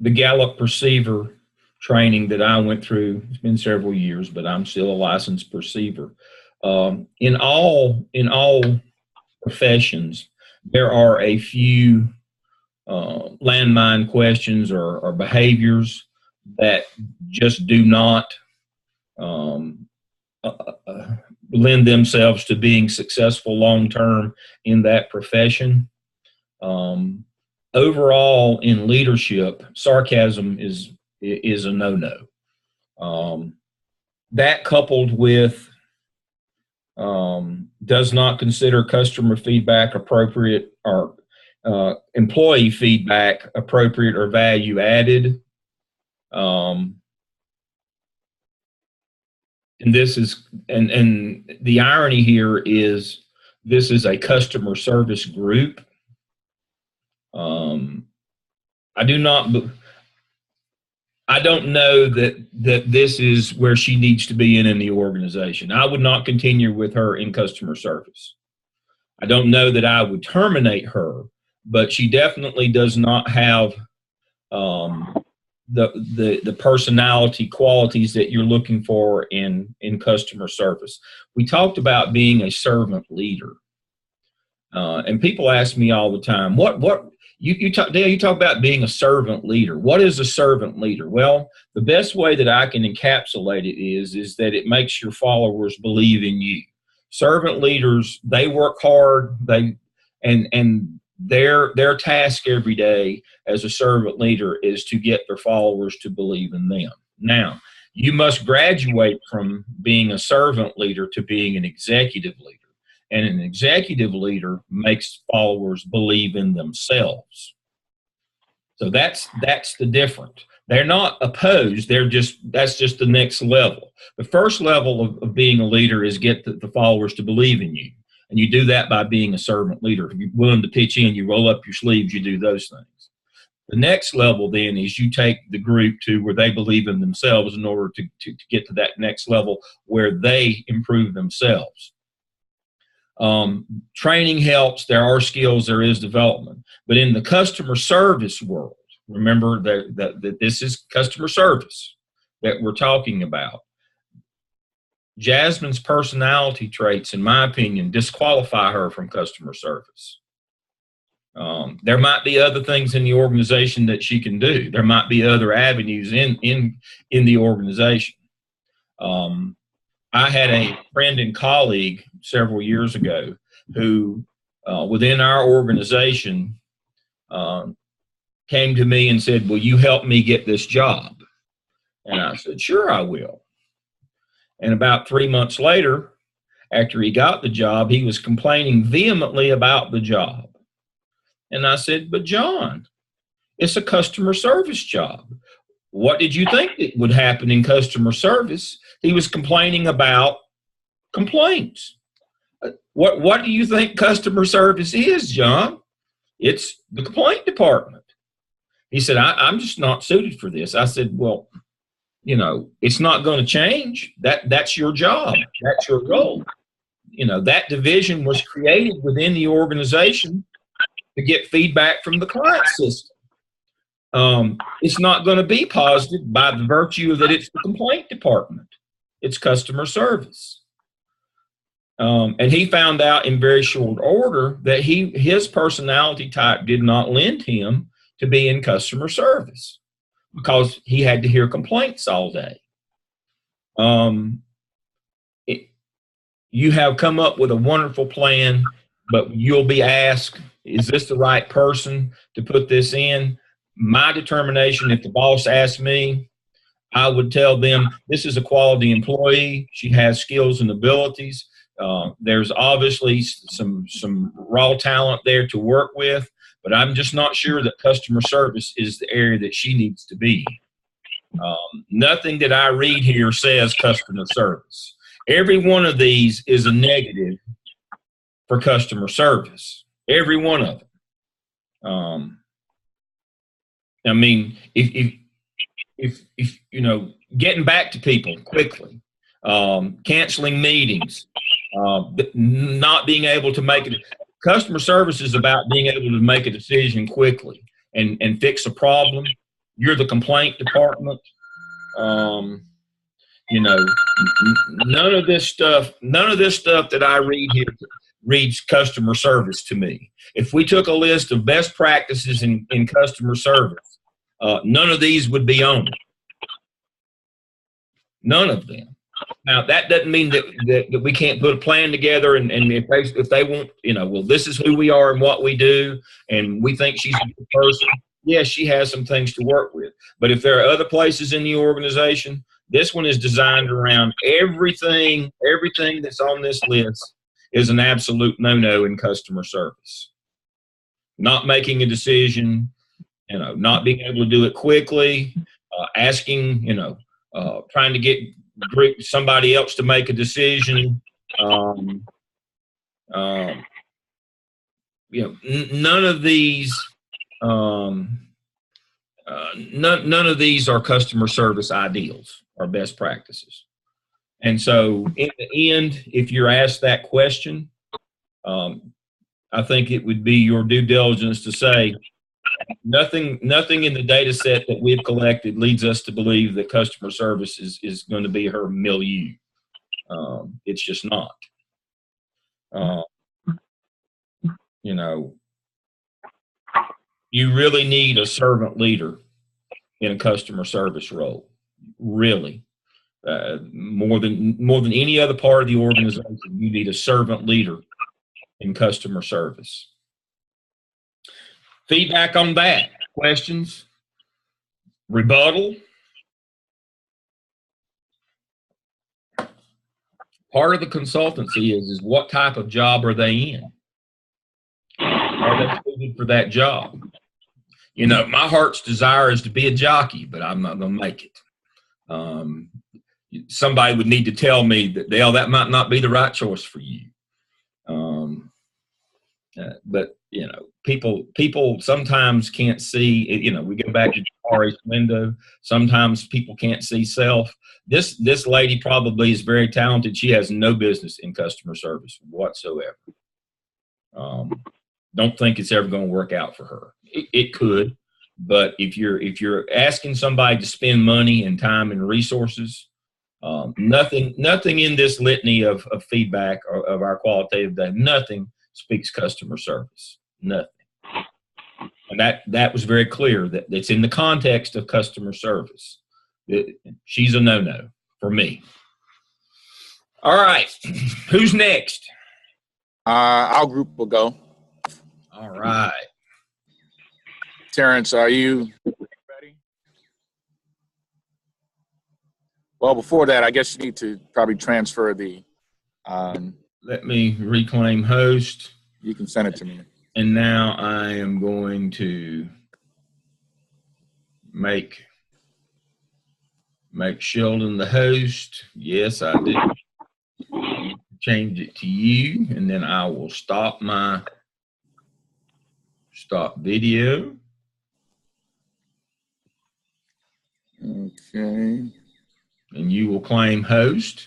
the Gallup Perceiver training that I went through, it's been several years, but I'm still a licensed perceiver. In all professions, there are a few landmine questions or behaviors that just do not lend themselves to being successful long term in that profession. Overall, in leadership, sarcasm is a no-no. That coupled with does not consider customer feedback appropriate or employee feedback appropriate or value added. And this is, and the irony here is this is a customer service group. I don't know that this is where she needs to be in the organization. I would not continue with her in customer service. I don't know that I would terminate her, but she definitely does not have the personality qualities that you're looking for in customer service. We talked about being a servant leader, and people ask me all the time, Dale, you talk about being a servant leader. What is a servant leader? Well, the best way that I can encapsulate it is that it makes your followers believe in you. Servant leaders, they work hard. And their task every day as a servant leader is to get their followers to believe in them. Now, you must graduate from being a servant leader to being an executive leader. And an executive leader makes followers believe in themselves. So that's the difference. They're not opposed. That's just the next level. The first level of being a leader is get the followers to believe in you. And you do that by being a servant leader. If you're willing to pitch in, you roll up your sleeves, you do those things. The next level then is you take the group to where they believe in themselves in order to get to that next level where they improve themselves. Training helps. There are skills. There is development. But in the customer service world, remember that this is customer service that we're talking about. Jasmine's personality traits, in my opinion, disqualify her from customer service. There might be other things in the organization that she can do. There might be other avenues in the organization. I had a friend and colleague several years ago who, within our organization, came to me and said, "Will you help me get this job?" And I said, "Sure, I will." And about 3 months later, after he got the job, he was complaining vehemently about the job. And I said, "But John, it's a customer service job. What did you think that would happen in customer service?" He was complaining about complaints. What do you think customer service is, John? It's the complaint department. He said, I'm just not suited for this. I said, well, it's not going to change. That's your job. That's your role. That division was created within the organization to get feedback from the client system. It's not going to be positive by the virtue that it's the complaint department. It's customer service. And he found out in very short order that his personality type did not lend him to be in customer service because he had to hear complaints all day. You have come up with a wonderful plan, but you'll be asked, is this the right person to put this in? My determination, if the boss asked me, I would tell them this is a quality employee. She has skills and abilities. There's obviously some raw talent there to work with, but I'm just not sure that customer service is the area that she needs to be. Nothing that I read here says customer service. Every one of these is a negative for customer service. Every one of them. I mean, if getting back to people quickly, canceling meetings, not being able to make it. Customer service is about being able to make a decision quickly and fix a problem. You're the complaint department. None of this stuff that I read here reads customer service to me. If we took a list of best practices in customer service, none of these would be on it. None of them. Now that doesn't mean that we can't put a plan together, and if they want, well, this is who we are and what we do, and we think she's a good person. Yes, she has some things to work with. But if there are other places in the organization, this one is designed around everything that's on this list is an absolute no-no in customer service. Not making a decision, not being able to do it quickly, asking, trying to get somebody else to make a decision. None of these, none of these are customer service ideals or best practices. And so, in the end, if you're asked that question, I think it would be your due diligence to say, nothing in the data set that we've collected leads us to believe that customer service is going to be her milieu. It's just not. You really need a servant leader in a customer service role. Really. More than any other part of the organization, you need a servant leader in customer service. Feedback on that? Questions? Rebuttal? Part of the consultancy is what type of job are they in? Are they suited for that job? My heart's desire is to be a jockey, but I'm not going to make it. Somebody would need to tell me that, Dale, that might not be the right choice for you. But people sometimes can't see. We go back to the RH window. Sometimes people can't see self. This lady probably is very talented. She has no business in customer service whatsoever. Don't think it's ever going to work out for her. It could, but if you're asking somebody to spend money and time and resources, nothing in this litany of feedback or of our qualitative data, nothing speaks customer service. Nothing. And that was very clear that it's in the context of customer service. She's a no-no for me. All right. Who's next? Our group will go. All right. Terrence, are you ready? Well, before that, I guess you need to probably transfer the let me reclaim host. You can send it to me. And now I am going to make Sheldon the host. Yes, I did. Change it to you, and then I will stop video. Okay. And you will claim host.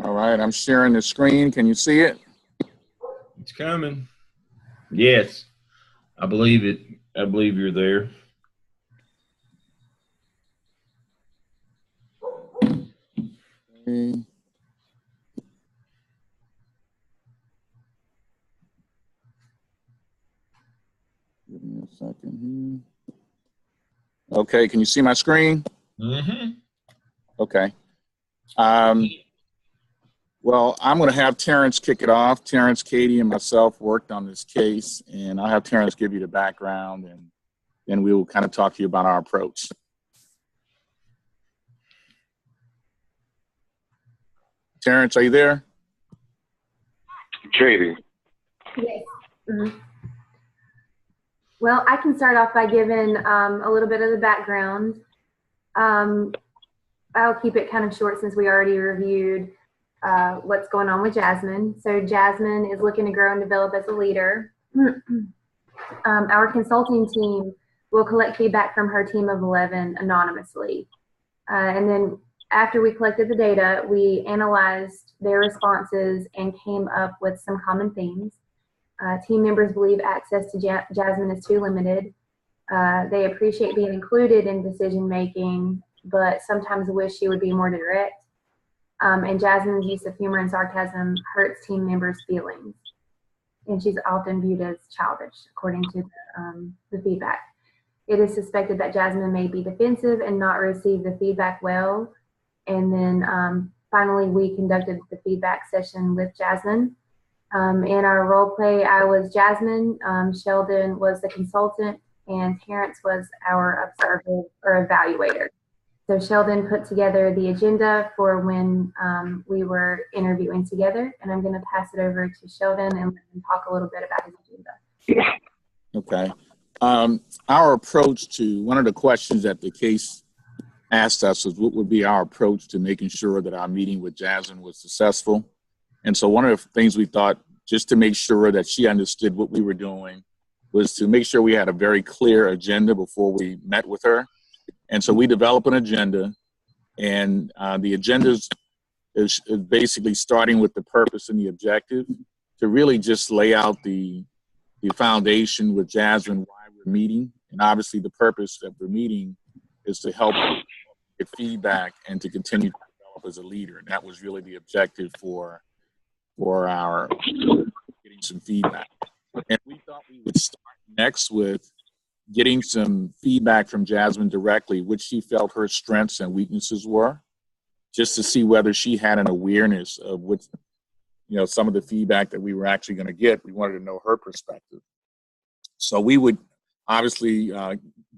All right, I'm sharing the screen. Can you see it? It's coming. Yes, I believe it. I believe you're there. Okay. Give me a second here. Okay, can you see my screen? Mm-hmm. Okay. Well, I'm going to have Terrence kick it off. Terrence, Katie, and myself worked on this case, and I'll have Terrence give you the background, and then we will kind of talk to you about our approach. Terrence, are you there? Katie. Yes. Mm-hmm. Well, I can start off by giving a little bit of the background. I'll keep it kind of short since we already reviewed what's going on with Jasmine. So Jasmine is looking to grow and develop as a leader. Our consulting team will collect feedback from her team of 11 anonymously. And then after we collected the data, we analyzed their responses and came up with some common themes. Team members believe access to Jasmine is too limited. They appreciate being included in decision making, but sometimes wish she would be more direct. And Jasmine's use of humor and sarcasm hurts team members' feelings. And she's often viewed as childish, according to the feedback. It is suspected that Jasmine may be defensive and not receive the feedback well. And then finally, we conducted the feedback session with Jasmine. In our role play, I was Jasmine, Sheldon was the consultant, and Terrence was our observer or evaluator. So Sheldon put together the agenda for when we were interviewing together, and I'm going to pass it over to Sheldon and let him talk a little bit about his agenda. Okay. Our approach to one of the questions that the case asked us was what would be our approach to making sure that our meeting with Jasmine was successful. And so one of the things we thought, just to make sure that she understood what we were doing, was to make sure we had a very clear agenda before we met with her. And so we developed an agenda, and the agenda is basically starting with the purpose and the objective to really just lay out the foundation with Jasmine why we're meeting. And obviously the purpose that we're meeting is to help get feedback and to continue to develop as a leader. And that was really the objective for our getting some feedback. And we thought we would start next with getting some feedback from Jasmine directly, which she felt her strengths and weaknesses were, just to see whether she had an awareness of what, some of the feedback that we were actually going to get. We wanted to know her perspective. So we would obviously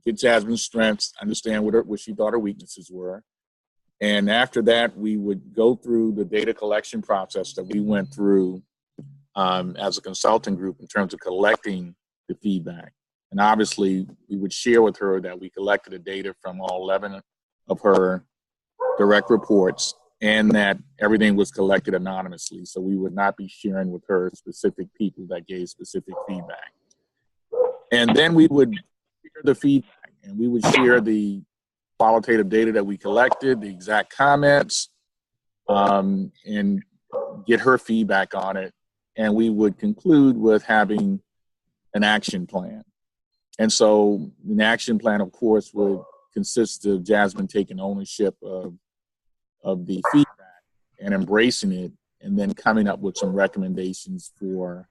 get Jasmine's strengths, understand what she thought her weaknesses were. And after that, we would go through the data collection process that we went through as a consulting group in terms of collecting the feedback. And obviously, we would share with her that we collected the data from all 11 of her direct reports and that everything was collected anonymously. So we would not be sharing with her specific people that gave specific feedback. And then we would share the feedback, and we would share the qualitative data that we collected, the exact comments, and get her feedback on it. And we would conclude with having an action plan. And so an action plan, of course, would consist of Jasmine taking ownership of the feedback and embracing it, and then coming up with some recommendations for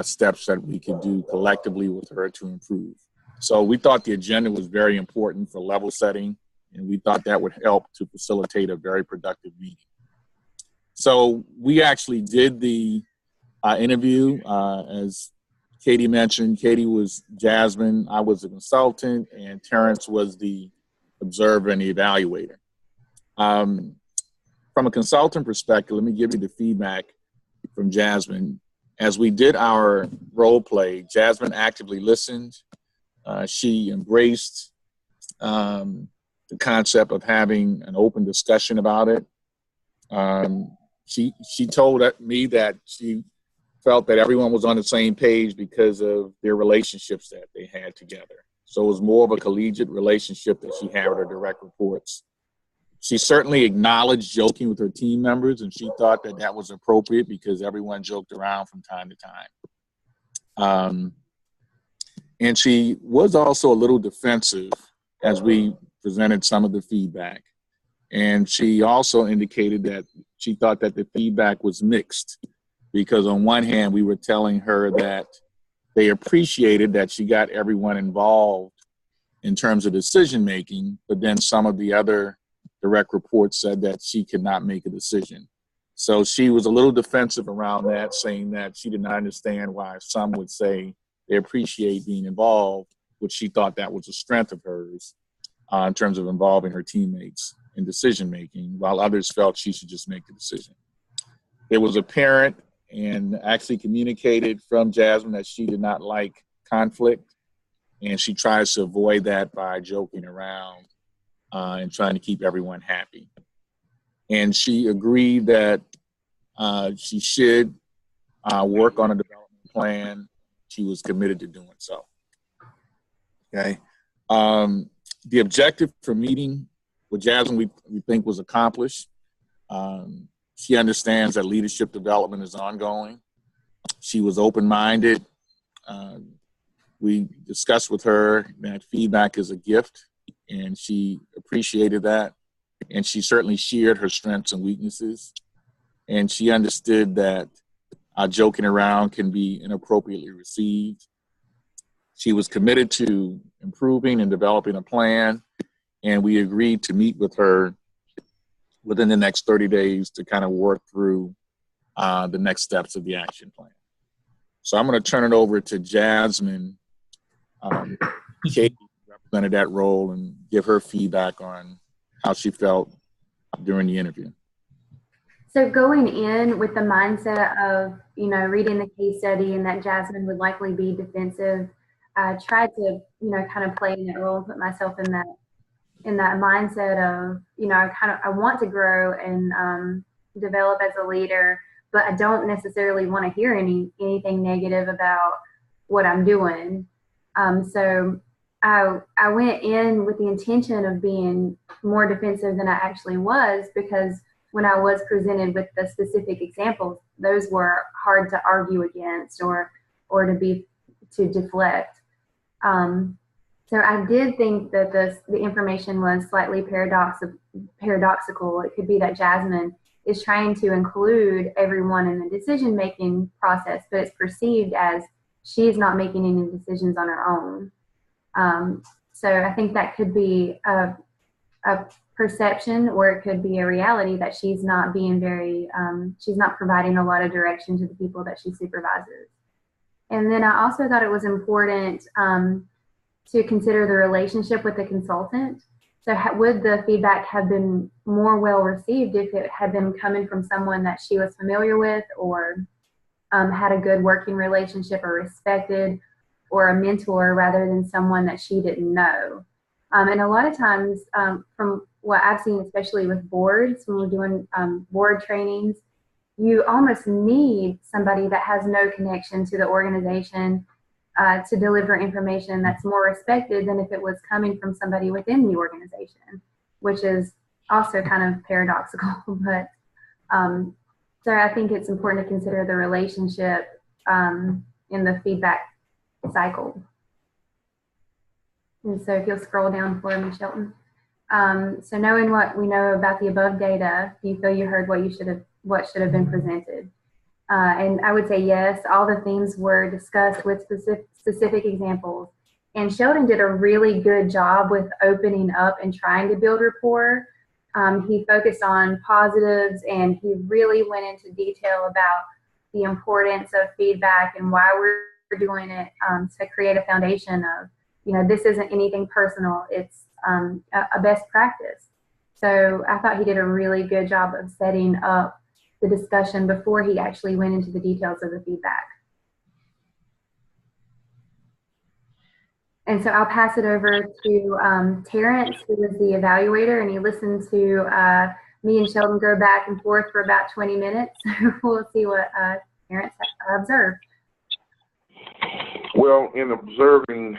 steps that we could do collectively with her to improve. So we thought the agenda was very important for level setting, and we thought that would help to facilitate a very productive meeting. So we actually did the interview, as Katie mentioned. Katie was Jasmine, I was the consultant, and Terrence was the observer and the evaluator. From a consultant perspective, let me give you the feedback from Jasmine. As we did our role play, Jasmine actively listened. She embraced the concept of having an open discussion about it. She told me that she felt that everyone was on the same page because of their relationships that they had together. So it was more of a collegiate relationship that she had with her direct reports. She certainly acknowledged joking with her team members, and she thought that that was appropriate because everyone joked around from time to time. And she was also a little defensive as we presented some of the feedback. And she also indicated that she thought that the feedback was mixed, because on one hand, we were telling her that they appreciated that she got everyone involved in terms of decision making, but then some of the other direct reports said that she could not make a decision. So she was a little defensive around that, saying that she did not understand why some would say they appreciate being involved, which she thought that was a strength of hers in terms of involving her teammates in decision making, while others felt she should just make the decision. There was a parent and actually communicated from Jasmine that she did not like conflict, and she tries to avoid that by joking around and trying to keep everyone happy. And she agreed that she should work on a development plan. She was committed to doing so. Okay. The objective for meeting with Jasmine, we think, was accomplished. She understands that leadership development is ongoing. She was open-minded. We discussed with her that feedback is a gift, and she appreciated that. And she certainly shared her strengths and weaknesses. And she understood that joking around can be inappropriately received. She was committed to improving and developing a plan, and we agreed to meet with her within the next 30 days to kind of work through the next steps of the action plan. So I'm going to turn it over to Jasmine. Kate represented that role and give her feedback on how she felt during the interview. So going in with the mindset of, reading the case study and that Jasmine would likely be defensive, I tried to, kind of play in that role and put myself in that mindset of, I want to grow and develop as a leader, but I don't necessarily want to hear anything negative about what I'm doing. So I went in with the intention of being more defensive than I actually was, because when I was presented with the specific examples, those were hard to argue against or to deflect. So I did think that the information was slightly paradoxical. It could be that Jasmine is trying to include everyone in the decision-making process, but it's perceived as she's not making any decisions on her own. So I think that could be a perception, or it could be a reality that she's not being she's not providing a lot of direction to the people that she supervises. And then I also thought it was important to consider the relationship with the consultant. So would the feedback have been more well received if it had been coming from someone that she was familiar with, or had a good working relationship, or respected, or a mentor, rather than someone that she didn't know? And a lot of times, from what I've seen, especially with boards, when we're doing board trainings, you almost need somebody that has no connection to the organization to deliver information that's more respected than if it was coming from somebody within the organization, which is also kind of paradoxical. But so I think it's important to consider the relationship in the feedback cycle. And so if you'll scroll down for me, Shelton. So knowing what we know about the above data, do you feel you heard what should have been presented? And I would say yes, all the themes were discussed with specific examples. And Sheldon did a really good job with opening up and trying to build rapport. He focused on positives, and he really went into detail about the importance of feedback and why we're doing it, to create a foundation of, this isn't anything personal, it's a best practice. So I thought he did a really good job of setting up the discussion before he actually went into the details of the feedback. And so I'll pass it over to Terrence, who was the evaluator, and he listened to me and Sheldon go back and forth for about 20 minutes. We'll see what Terrence observed. Well, in observing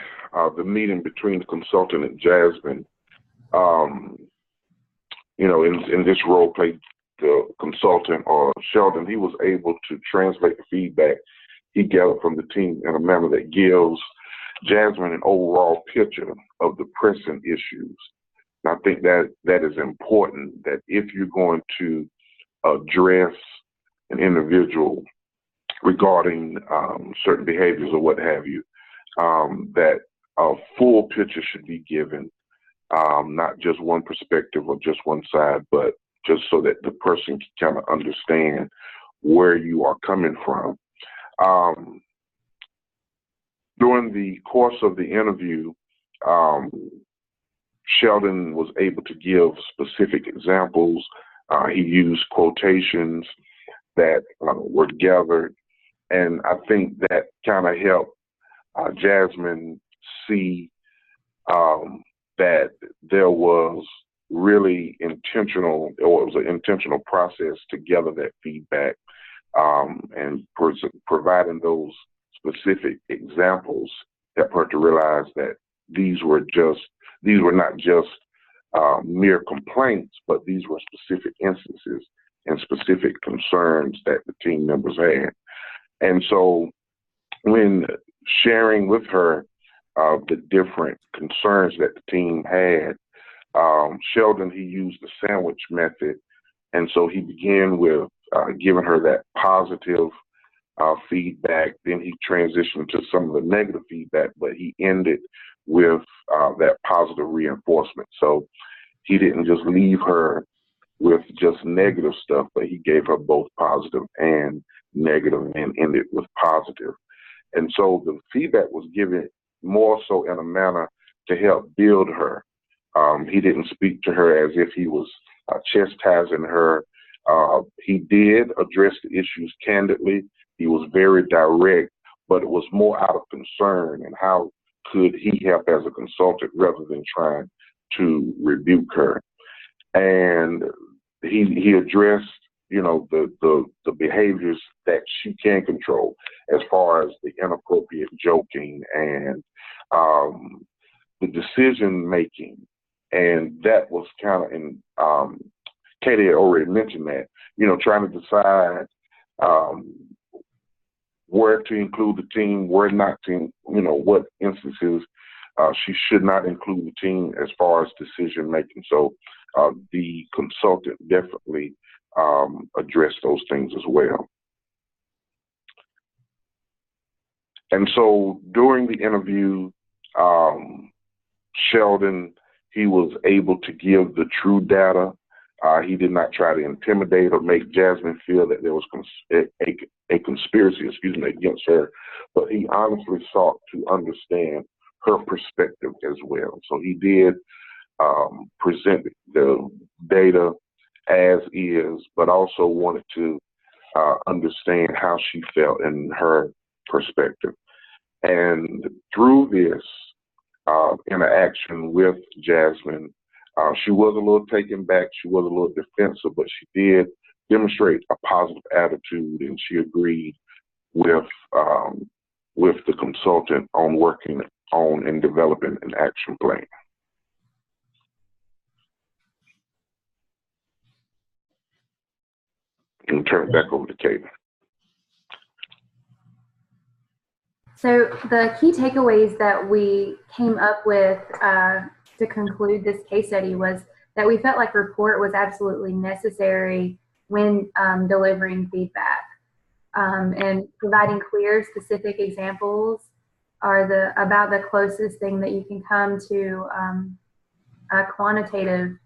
the meeting between the consultant and Jasmine, in this role play, the consultant, or Sheldon, he was able to translate the feedback he gathered from the team in a manner that gives Jasmine an overall picture of the pressing issues. And I think that is important, that if you're going to address an individual regarding certain behaviors or what have you, that a full picture should be given, not just one perspective or just one side, but just so that the person can kind of understand where you are coming from. During the course of the interview, Sheldon was able to give specific examples. He used quotations that were gathered, and I think that kind of helped Jasmine see that there was really intentional, or it was an intentional process to gather that feedback, and providing those specific examples helped her to realize that these were not just mere complaints, but these were specific instances and specific concerns that the team members had. And so when sharing with her the different concerns that the team had. Sheldon, he used the sandwich method, and so he began with giving her that positive feedback. Then he transitioned to some of the negative feedback, but he ended with that positive reinforcement. So he didn't just leave her with just negative stuff, but he gave her both positive and negative and ended with positive. And so the feedback was given more so in a manner to help build her. He didn't speak to her as if he was chastising her. He did address the issues candidly. He was very direct, but it was more out of concern and how could he help as a consultant rather than trying to rebuke her. And he addressed, you know, the behaviors that she can control as far as the inappropriate joking and the decision making. And that was kind of in, Katie had already mentioned that, you know, trying to decide where to include the team, where not to, you know, what instances she should not include the team as far as decision making. So the consultant definitely addressed those things as well. And so during the interview, Sheldon, he was able to give the true data. He did not try to intimidate or make Jasmine feel that there was a conspiracy, against her, but he honestly sought to understand her perspective as well. So he did present the data as is, but also wanted to understand how she felt in her perspective. And through this interaction with Jasmine, she was a little taken back, she was a little defensive, but she did demonstrate a positive attitude, and she agreed with the consultant on working on and developing an action plan. And turn it back over to Katie. So the key takeaways that we came up with to conclude this case study was that we felt like report was absolutely necessary when delivering feedback, and providing clear, specific examples are about the closest thing that you can come to a quantitative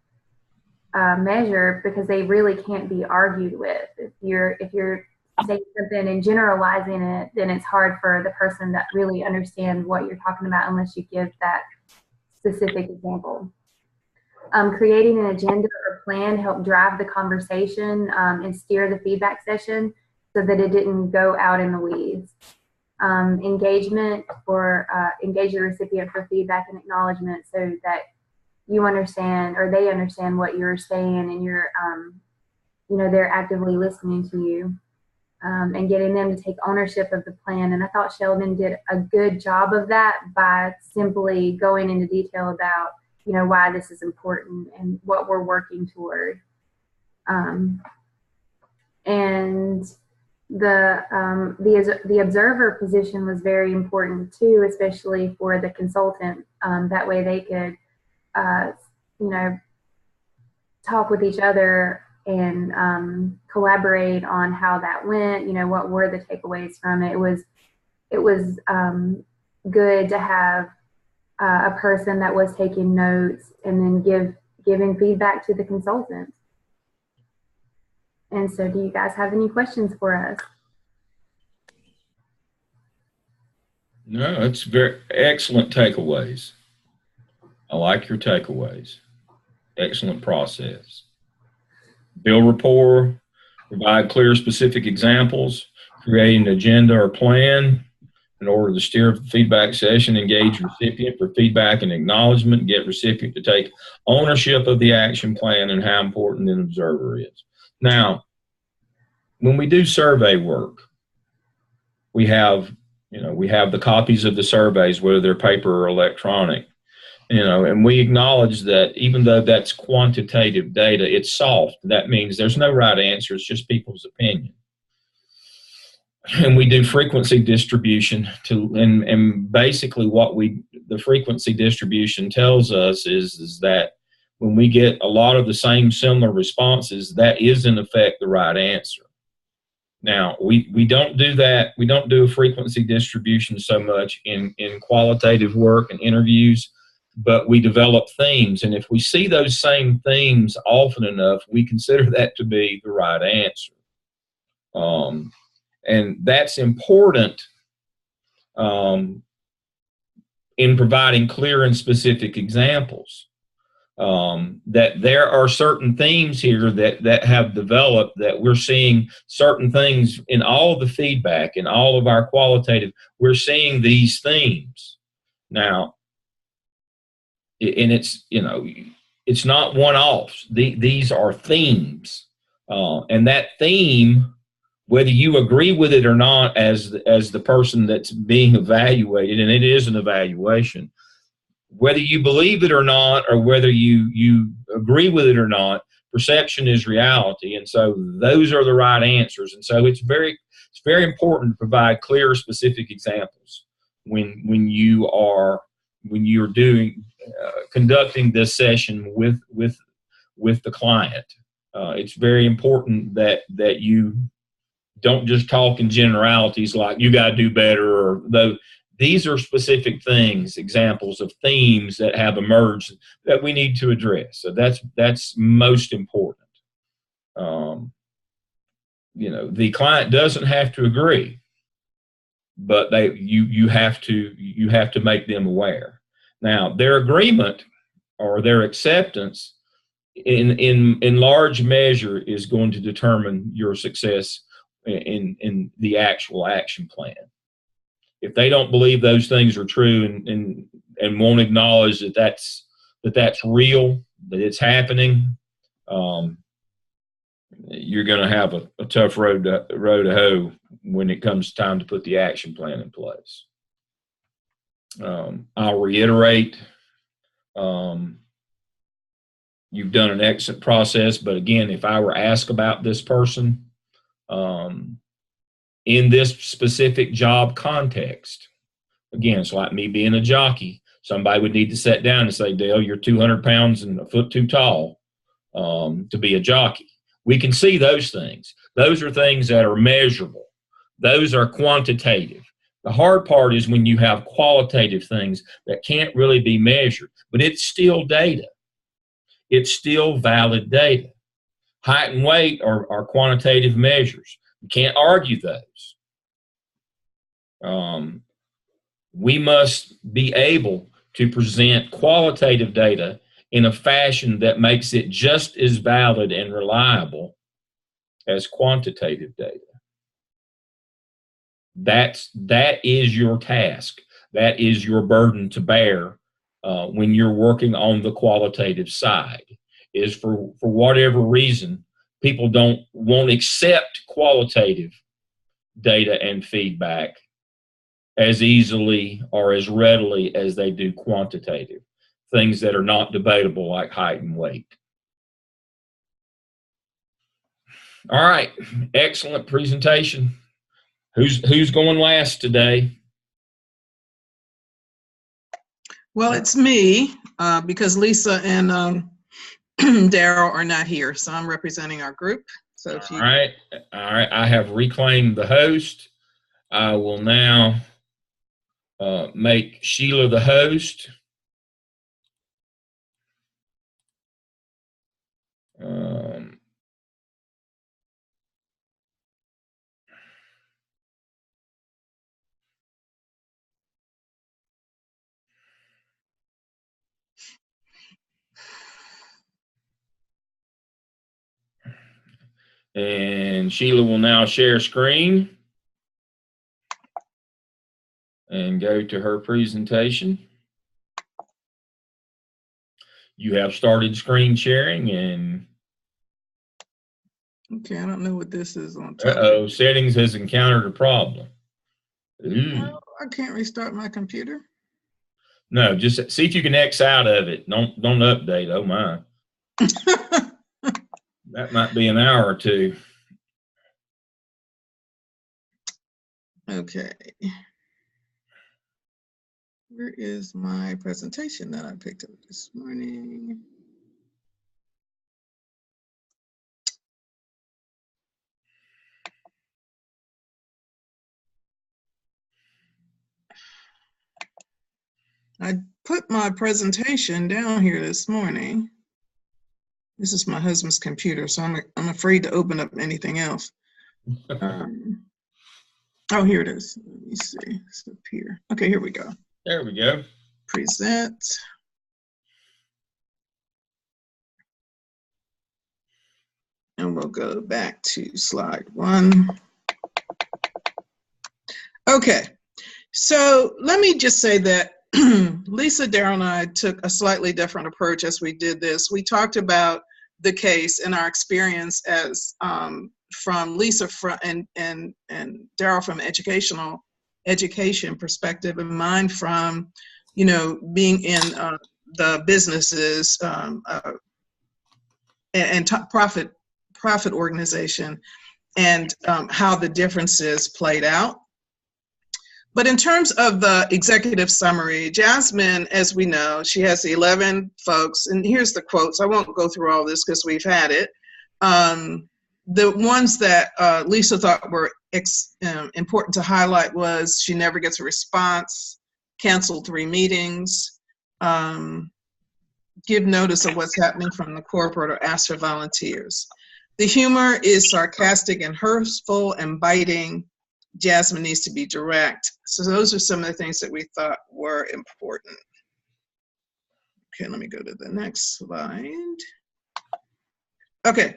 measure, because they really can't be argued with. If you're saying something and generalizing it, then it's hard for the person to really understand what you're talking about unless you give that specific example. Creating an agenda or plan helped drive the conversation and steer the feedback session so that it didn't go out in the weeds. Engagement or engage the recipient for feedback and acknowledgement so that you understand or they understand what you're saying and you're, they're actively listening to you. And getting them to take ownership of the plan. And I thought Sheldon did a good job of that by simply going into detail about, why this is important and what we're working toward. And the observer position was very important too, especially for the consultant. That way they could, talk with each other and collaborate on how that went. What were the takeaways from it? It was good to have a person that was taking notes and then giving feedback to the consultant. And so, do you guys have any questions for us? No, it's very excellent takeaways. I like your takeaways. Excellent process. Build rapport, provide clear, specific examples, create an agenda or plan in order to steer the feedback session, engage recipient for feedback and acknowledgement, get recipient to take ownership of the action plan and how important an observer is. Now, when we do survey work, we have the copies of the surveys, whether they're paper or electronic. And we acknowledge that even though that's quantitative data, it's soft. That means there's no right answer. It's just people's opinion. and we do frequency distribution and basically the frequency distribution tells us is that when we get a lot of the same similar responses, that is in effect the right answer. Now, we don't do that. We don't do a frequency distribution so much in qualitative work and interviews, but we develop themes. And if we see those same themes often enough, we consider that to be the right answer. And that's important in providing clear and specific examples. That there are certain themes here that have developed, that we're seeing certain things in all of the feedback, in all of our qualitative, we're seeing these themes. Now, and it's, it's not one-offs. These are themes. And that theme, whether you agree with it or not as the person that's being evaluated, and it is an evaluation, whether you believe it or not, or whether you agree with it or not, perception is reality. And so those are the right answers. And so it's very important to provide clear, specific examples when you're conducting this session with the client. It's very important that you don't just talk in generalities like you got to do better, or these are specific things, examples of themes that have emerged that we need to address. So that's most important. The client doesn't have to agree, but you have to make them aware. Now, their agreement or their acceptance in large measure is going to determine your success in the actual action plan. If they don't believe those things are true and won't acknowledge that that's real, that it's happening, you're going to have a tough road to hoe when it comes time to put the action plan in place. I'll reiterate, you've done an excellent process, but again, if I were asked about this person, in this specific job context, again, it's like me being a jockey. Somebody would need to sit down and say, Dale, you're 200 pounds and a foot too tall to be a jockey. We can see those things. Those are things that are measurable. Those are quantitative. The hard part is when you have qualitative things that can't really be measured, but it's still data. It's still valid data. Height and weight are quantitative measures. You can't argue those. We must be able to present qualitative data in a fashion that makes it just as valid and reliable as quantitative data. That is your task. That is your burden to bear when you're working on the qualitative side. Is for whatever reason, people won't accept qualitative data and feedback as easily or as readily as they do quantitative, things that are not debatable like height and weight. All right, excellent presentation. Who's going last today? Well, it's me because Lisa and Daryl are not here, so I'm representing our group. So if you... All right. I have reclaimed the host. I will now make Sheila the host. And Sheila will now share screen and go to her presentation. You have started screen sharing and... Okay, I don't know what this is on top. Uh-oh, settings has encountered a problem. Oh, I can't restart my computer. No, just see if you can X out of it. Don't update. Oh my. That might be an hour or two. Okay. Where is my presentation that I picked up this morning? I put my presentation down here this morning. This is my husband's computer, so I'm afraid to open up anything else. Oh, here it is. Let me see. It's up here. Okay, here we go. There we go. Present. And we'll go back to slide 1. Okay, so let me just say that Lisa, Daryl, and I took a slightly different approach as we did this. We talked about the case and our experience as from Lisa and Daryl from education perspective, and mine from, you know, being in the businesses and profit organization, and how the differences played out. But in terms of the executive summary, Jasmine, as we know, she has 11 folks, and here's the quotes. I won't go through all this because we've had it. The ones that Lisa thought were important to highlight was she never gets a response, canceled 3 meetings, give notice of what's happening from the corporate, or ask for volunteers. The humor is sarcastic and hurtful and biting. Jasmine needs to be direct. So those are some of the things that we thought were important. Okay, let me go to the next slide. Okay,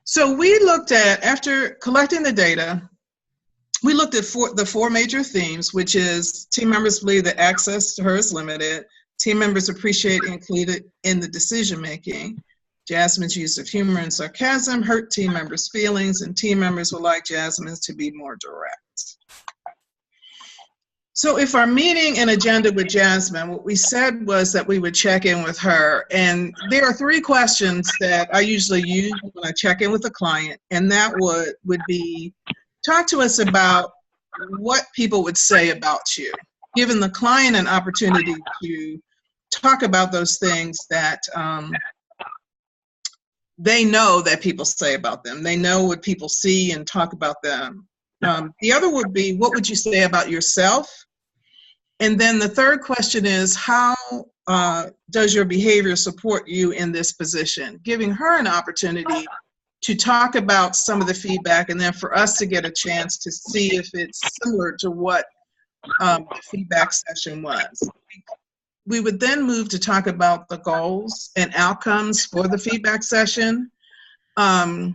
so we looked at, after collecting the data, we looked at the 4 major themes, which is team members believe that access to her is limited, team members appreciate included in the decision-making, Jasmine's use of humor and sarcasm hurt team members' feelings, and team members would like Jasmine to be more direct. So if our meeting and agenda with Jasmine, what we said was that we would check in with her. And there are 3 questions that I usually use when I check in with a client. And that would be, talk to us about what people would say about you, giving the client an opportunity to talk about those things that they know that people say about them. They know what people see and talk about them. The other would be, what would you say about yourself? And then the third question is, how does your behavior support you in this position? Giving her an opportunity to talk about some of the feedback, and then for us to get a chance to see if it's similar to what the feedback session was. We would then move to talk about the goals and outcomes for the feedback session. That's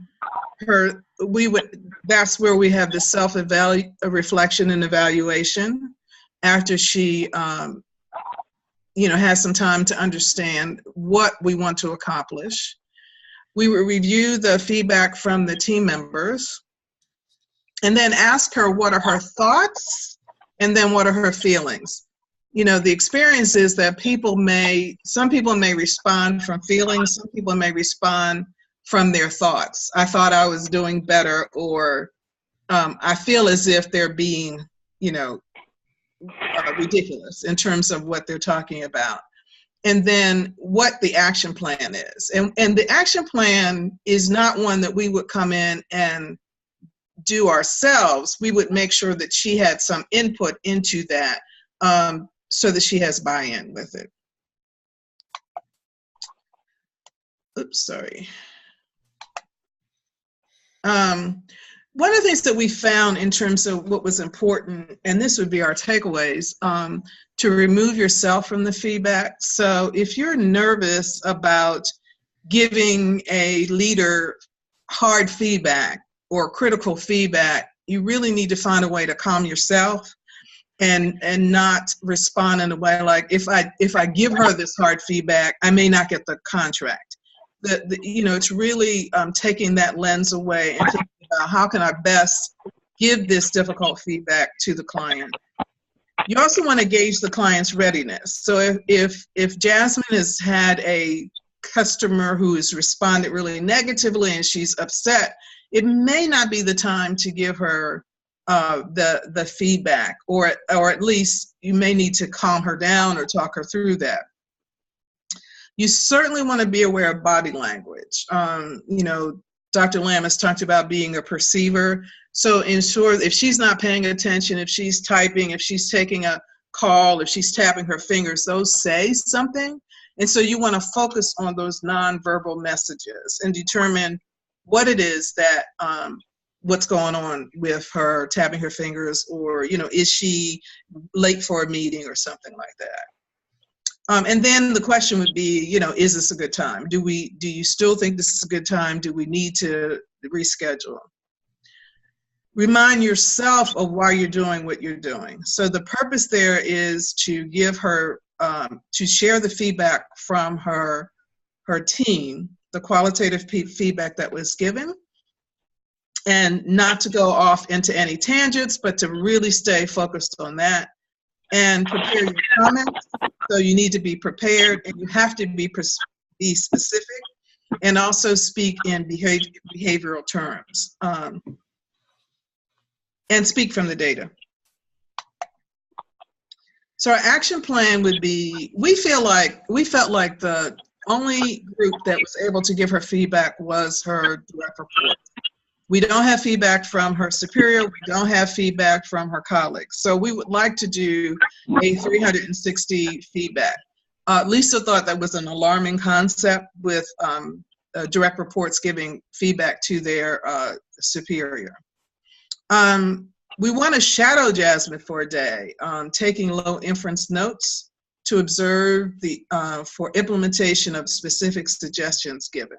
where we have the self-reflection and evaluation. After she, has some time to understand what we want to accomplish. We will review the feedback from the team members, and then ask her what are her thoughts, and then what are her feelings. You know, the experience is that some people may respond from feelings, some people may respond from their thoughts. I thought I was doing better, or I feel as if they're being, ridiculous in terms of what they're talking about. And then what the action plan is. And the action plan is not one that we would come in and do ourselves. We would make sure that she had some input into that, so that she has buy-in with it. Oops, sorry. One of the things that we found in terms of what was important, and this would be our takeaways, to remove yourself from the feedback. So if you're nervous about giving a leader hard feedback or critical feedback, you really need to find a way to calm yourself and not respond in a way like, if I give her this hard feedback, I may not get the contract. It's really taking that lens away and thinking about how can I best give this difficult feedback to the client. You also want to gauge the client's readiness. So if Jasmine has had a customer who has responded really negatively and she's upset, it may not be the time to give her the feedback, or at least you may need to calm her down or talk her through that. You certainly want to be aware of body language. Dr. Lamb has talked about being a perceiver. So ensure if she's not paying attention, if she's typing, if she's taking a call, if she's tapping her fingers, those say something. And so you want to focus on those nonverbal messages and determine what it is that, what's going on with her tapping her fingers, or, is she late for a meeting or something like that. And then the question would be, is this a good time? Do you still think this is a good time? Do we need to reschedule? Remind yourself of why you're doing what you're doing. So the purpose there is to give her, to share the feedback from her team, the qualitative feedback that was given, and not to go off into any tangents, but to really stay focused on that and prepare your comments. So you need to be prepared, and you have to be specific, and also speak in behavioral terms. And speak from the data. So our action plan would be, we felt like the only group that was able to give her feedback was her direct report. We don't have feedback from her superior. We don't have feedback from her colleagues. So we would like to do a 360 feedback. Lisa thought that was an alarming concept, with direct reports giving feedback to their superior. We want to shadow Jasmine for a day, taking low inference notes to observe for implementation of specific suggestions given.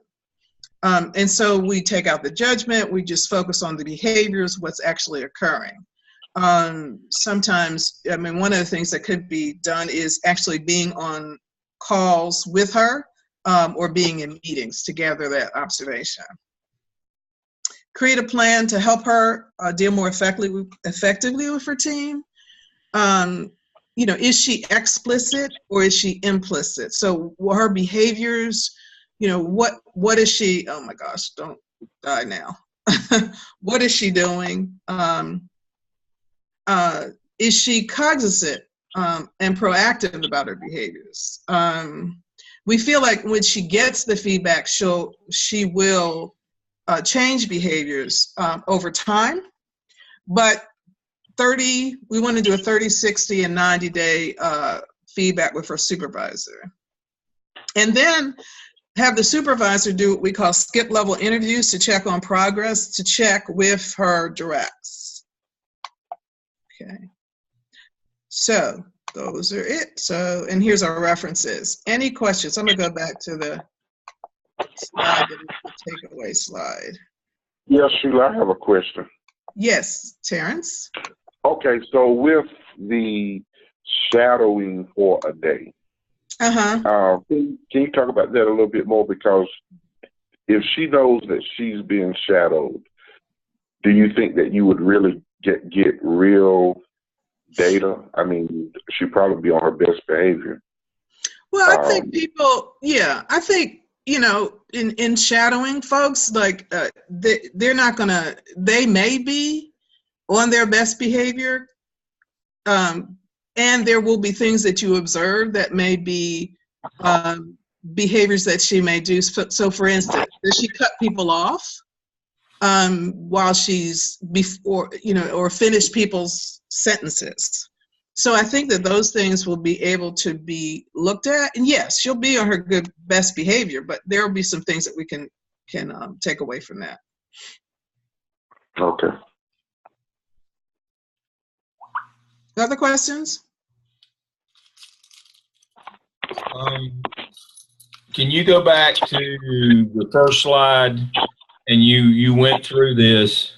And so we take out the judgment, we just focus on the behaviors, what's actually occurring. Sometimes, one of the things that could be done is actually being on calls with her, or being in meetings to gather that observation. Create a plan to help her deal more effectively with her team. Is she explicit or is she implicit? So her behaviors, what is she, oh my gosh, don't die now. What is she doing? Is she cognizant and proactive about her behaviors? We feel like when she gets the feedback, she will change behaviors over time, but we want to do a 30, 60, and 90-day feedback with her supervisor. And then have the supervisor do what we call skip level interviews to check on progress, to check with her directs. Okay, so those are it. So, and here's our references. Any questions? I'm gonna go back to the slide, the takeaway slide. Yes, Sheila, I have a question. Yes, Terrence. Okay, so with the shadowing for a day, can you talk about that a little bit more? Because if she knows that she's being shadowed, do you think that you would really get real data? She'd probably be on her best behavior. Well, I think I think, in shadowing folks, like they're not gonna, they may be on their best behavior, and there will be things that you observe that may be behaviors that she may do. So for instance, does she cut people off while she's or finish people's sentences? So I think that those things will be able to be looked at. And yes, she'll be on her best behavior, but there will be some things that we can take away from that. Okay. Other questions? Can you go back to the first slide, and you went through this?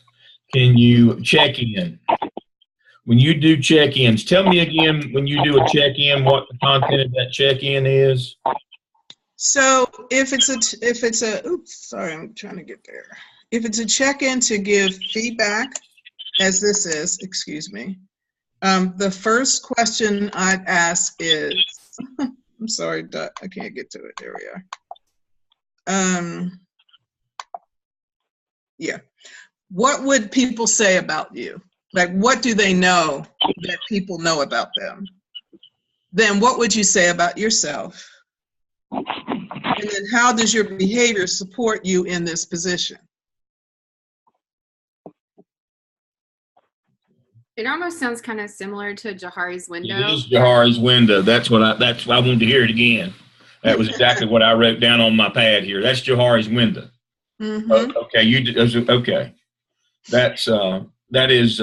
Can you check in? When you do check-ins, tell me again, when you do a check-in, what the content of that check-in is. So if it's a oops, sorry, I'm trying to get there. If it's a check-in to give feedback, as this is, excuse me, the first question I'd ask is, I'm sorry, I can't get to it. There we are. Yeah. What would people say about you? Like, what do they know that people know about them? Then what would you say about yourself? And then how does your behavior support you in this position? It almost sounds kind of similar to Jahari's window. It is Jahari's window. That's why I wanted to hear it again. That was exactly what I wrote down on my pad here. That's Jahari's window. Mm-hmm. Okay, okay. That is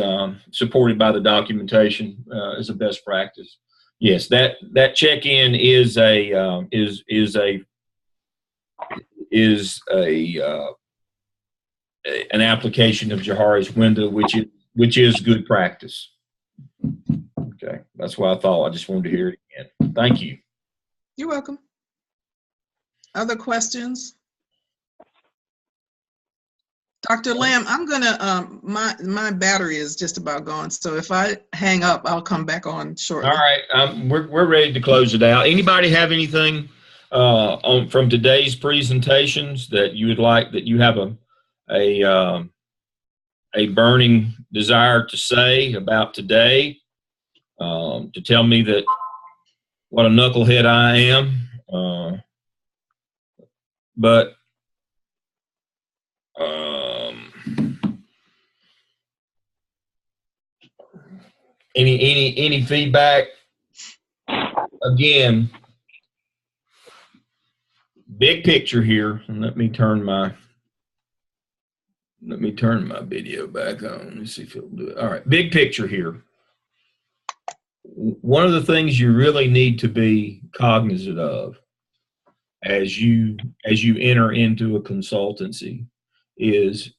supported by the documentation as a best practice. Yes, that check-in is an application of Jahari's window, which is good practice. Okay, that's why I thought. I just wanted to hear it again. Thank you. You're welcome. Other questions? Dr. Lamb, I'm gonna, my battery is just about gone, so if I hang up, I'll come back on shortly. All right, we're ready to close it out. Anybody have anything from today's presentations that you would like, that you have a burning desire to say about today, to tell me that what a knucklehead I am, but any feedback? Again, big picture here, and let me turn my video back on. Let's see if it'll do it. All right, big picture here. One of the things you really need to be cognizant of as you enter into a consultancy is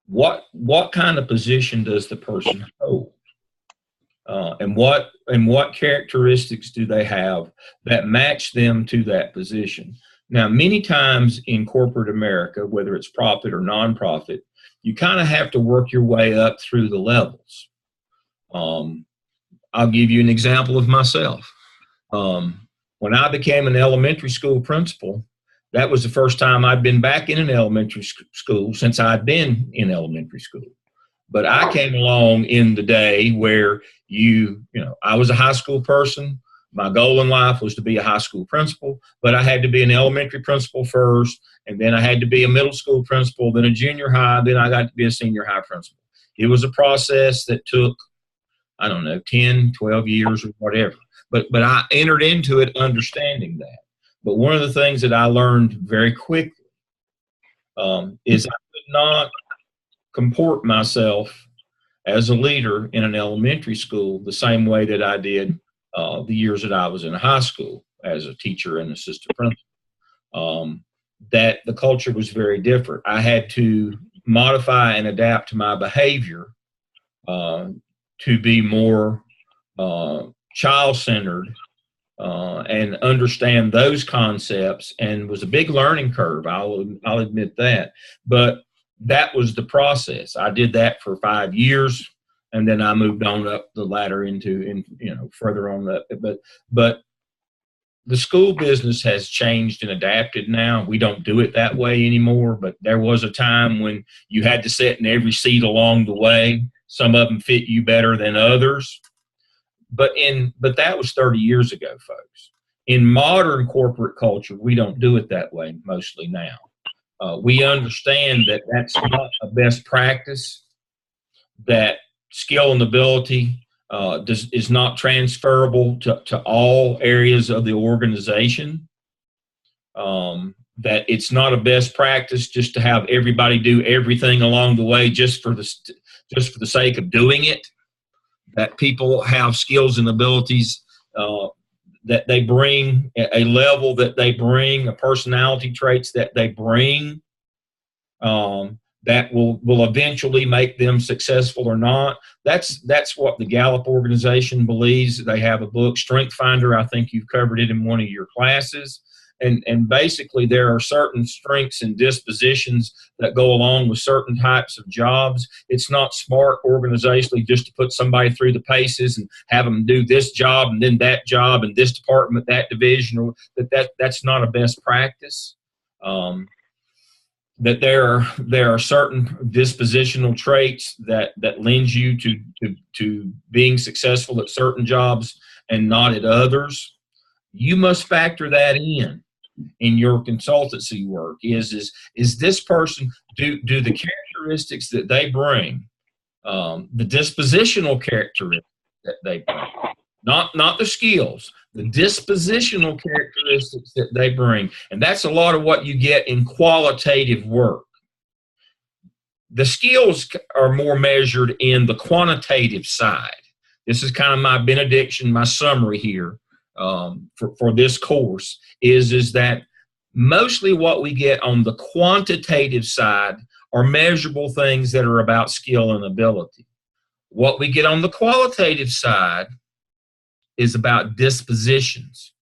what kind of position does the person hold, and what characteristics do they have that match them to that position. Now, many times in corporate America, whether it's profit or nonprofit, you kind of have to work your way up through the levels. I'll give you an example of myself. When I became an elementary school principal, that was the first time I'd been back in an elementary school since I'd been in elementary school. But I came along in the day where I was a high school person. My goal in life was to be a high school principal, but I had to be an elementary principal first, and then I had to be a middle school principal, then a junior high, then I got to be a senior high principal. It was a process that took, 10, 12 years or whatever. But I entered into it understanding that. But one of the things that I learned very quickly is I could not comport myself as a leader in an elementary school the same way that I did the years that I was in high school as a teacher and assistant principal. That the culture was very different. I had to modify and adapt my behavior to be more child-centered and understand those concepts, and was a big learning curve. I'll admit that, but that was the process. I did that for 5 years, and then I moved on up the ladder into further on that. But the school business has changed and adapted now. We don't do it that way anymore, but there was a time when you had to sit in every seat along the way. Some of them fit you better than others. But that was 30 years ago, folks. In modern corporate culture, we don't do it that way mostly now. We understand that that's not a best practice, that skill and ability is not transferable to all areas of the organization, that it's not a best practice just to have everybody do everything along the way just for the sake of doing it, that people have skills and abilities that they bring, a level that they bring, a personality traits that they bring, that will eventually make them successful or not. That's what the Gallup organization believes. They have a book, Strength Finder. I think you've covered it in one of your classes. And basically there are certain strengths and dispositions that go along with certain types of jobs. It's not smart organizationally just to put somebody through the paces and have them do this job and then that job and this department, that division, or that's not a best practice. that there are certain dispositional traits that lends you to being successful at certain jobs and not at others. You must factor that in your consultancy work. Is this person, do the characteristics that they bring, the dispositional characteristics that they bring, not the skills, the dispositional characteristics that they bring. And that's a lot of what you get in qualitative work. The skills are more measured in the quantitative side. This is kind of my benediction, my summary here for this course is that mostly what we get on the quantitative side are measurable things that are about skill and ability. What we get on the qualitative side is about dispositions,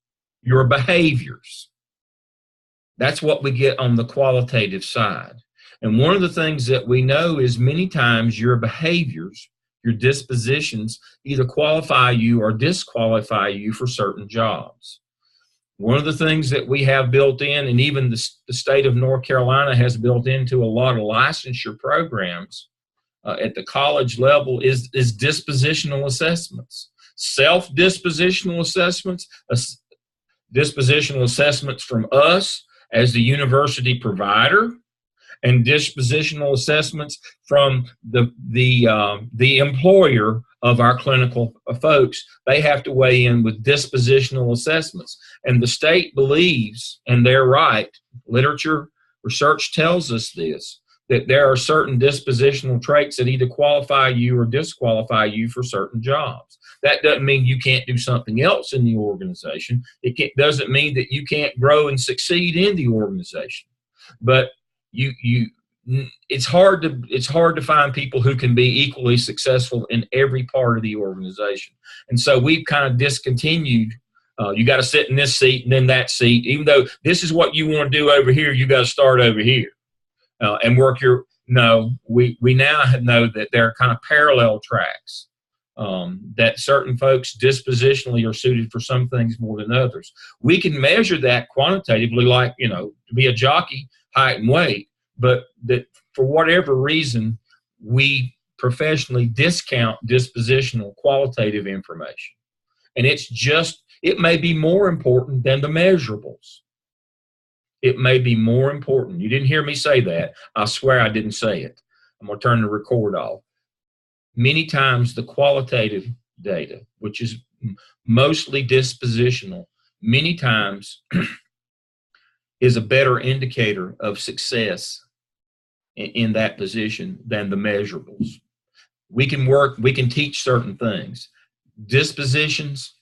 your behaviors. That's what we get on the qualitative side. And one of the things that we know is many times your behaviors, your dispositions either qualify you or disqualify you for certain jobs. One of the things that we have built in, and even the state of North Carolina has built into a lot of licensure programs at the college level, is dispositional assessments. Self-dispositional assessments, dispositional assessments from us as the university provider, and dispositional assessments from the employer of our clinical folks. They have to weigh in with dispositional assessments. And the state believes, and they're right, literature, research tells us this, that there are certain dispositional traits that either qualify you or disqualify you for certain jobs. That doesn't mean you can't do something else in the organization. Doesn't mean that you can't grow and succeed in the organization. But it's hard to find people who can be equally successful in every part of the organization. And so we've kind of discontinued, you got to sit in this seat and then that seat. Even though this is what you want to do over here, you got to start over here. And work we now know that there are kind of parallel tracks, that certain folks dispositionally are suited for some things more than others. We can measure that quantitatively, like, to be a jockey, height and weight, but that for whatever reason, we professionally discount dispositional qualitative information. And it may be more important than the measurables. It may be more important. You didn't hear me say that. I swear I didn't say it. I'm going to turn the record off. Many times the qualitative data, which is mostly dispositional, many times is a better indicator of success in that position than the measurables. We can teach certain things. Dispositions,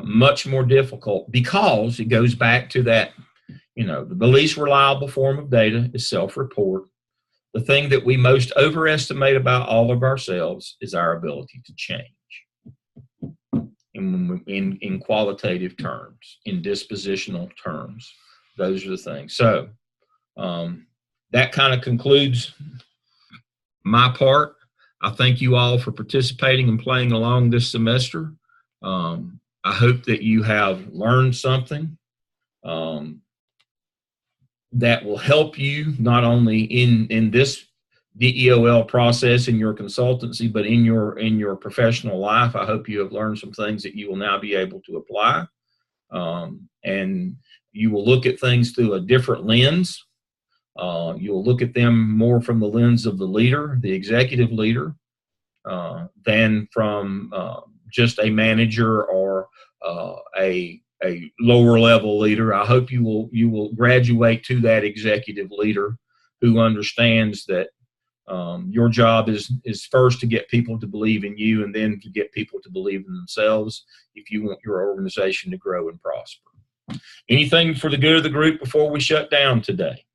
much more difficult, because it goes back to that. The least reliable form of data is self-report. The thing that we most overestimate about all of ourselves is our ability to change in qualitative terms, in dispositional terms. Those are the things. So that kind of concludes my part. I thank you all for participating and playing along this semester. I hope that you have learned something that will help you not only in this DEOL process in your consultancy, but in your professional life. I hope you have learned some things that you will now be able to apply, and you will look at things through a different lens. You'll look at them more from the lens of the leader, the executive leader, than from just a manager or a lower level leader. I hope you will graduate to that executive leader who understands that your job is first to get people to believe in you, and then to get people to believe in themselves if you want your organization to grow and prosper. Anything for the good of the group before we shut down today?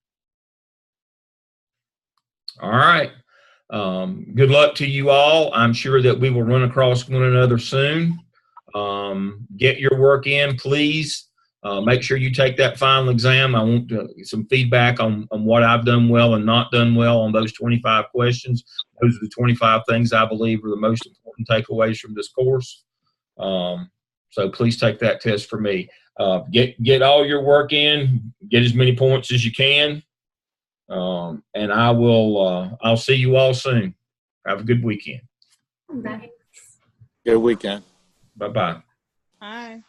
All right. Good luck to you all. I'm sure that we will run across one another soon. Get your work in, please. Make sure you take that final exam. I want some feedback on what I've done well and not done well on those 25 questions. Those are the 25 things I believe are the most important takeaways from this course. So please take that test for me. Get all your work in, get as many points as you can. And I'll see you all soon. Have a good weekend. Bye. Good weekend. Bye-bye. Bye.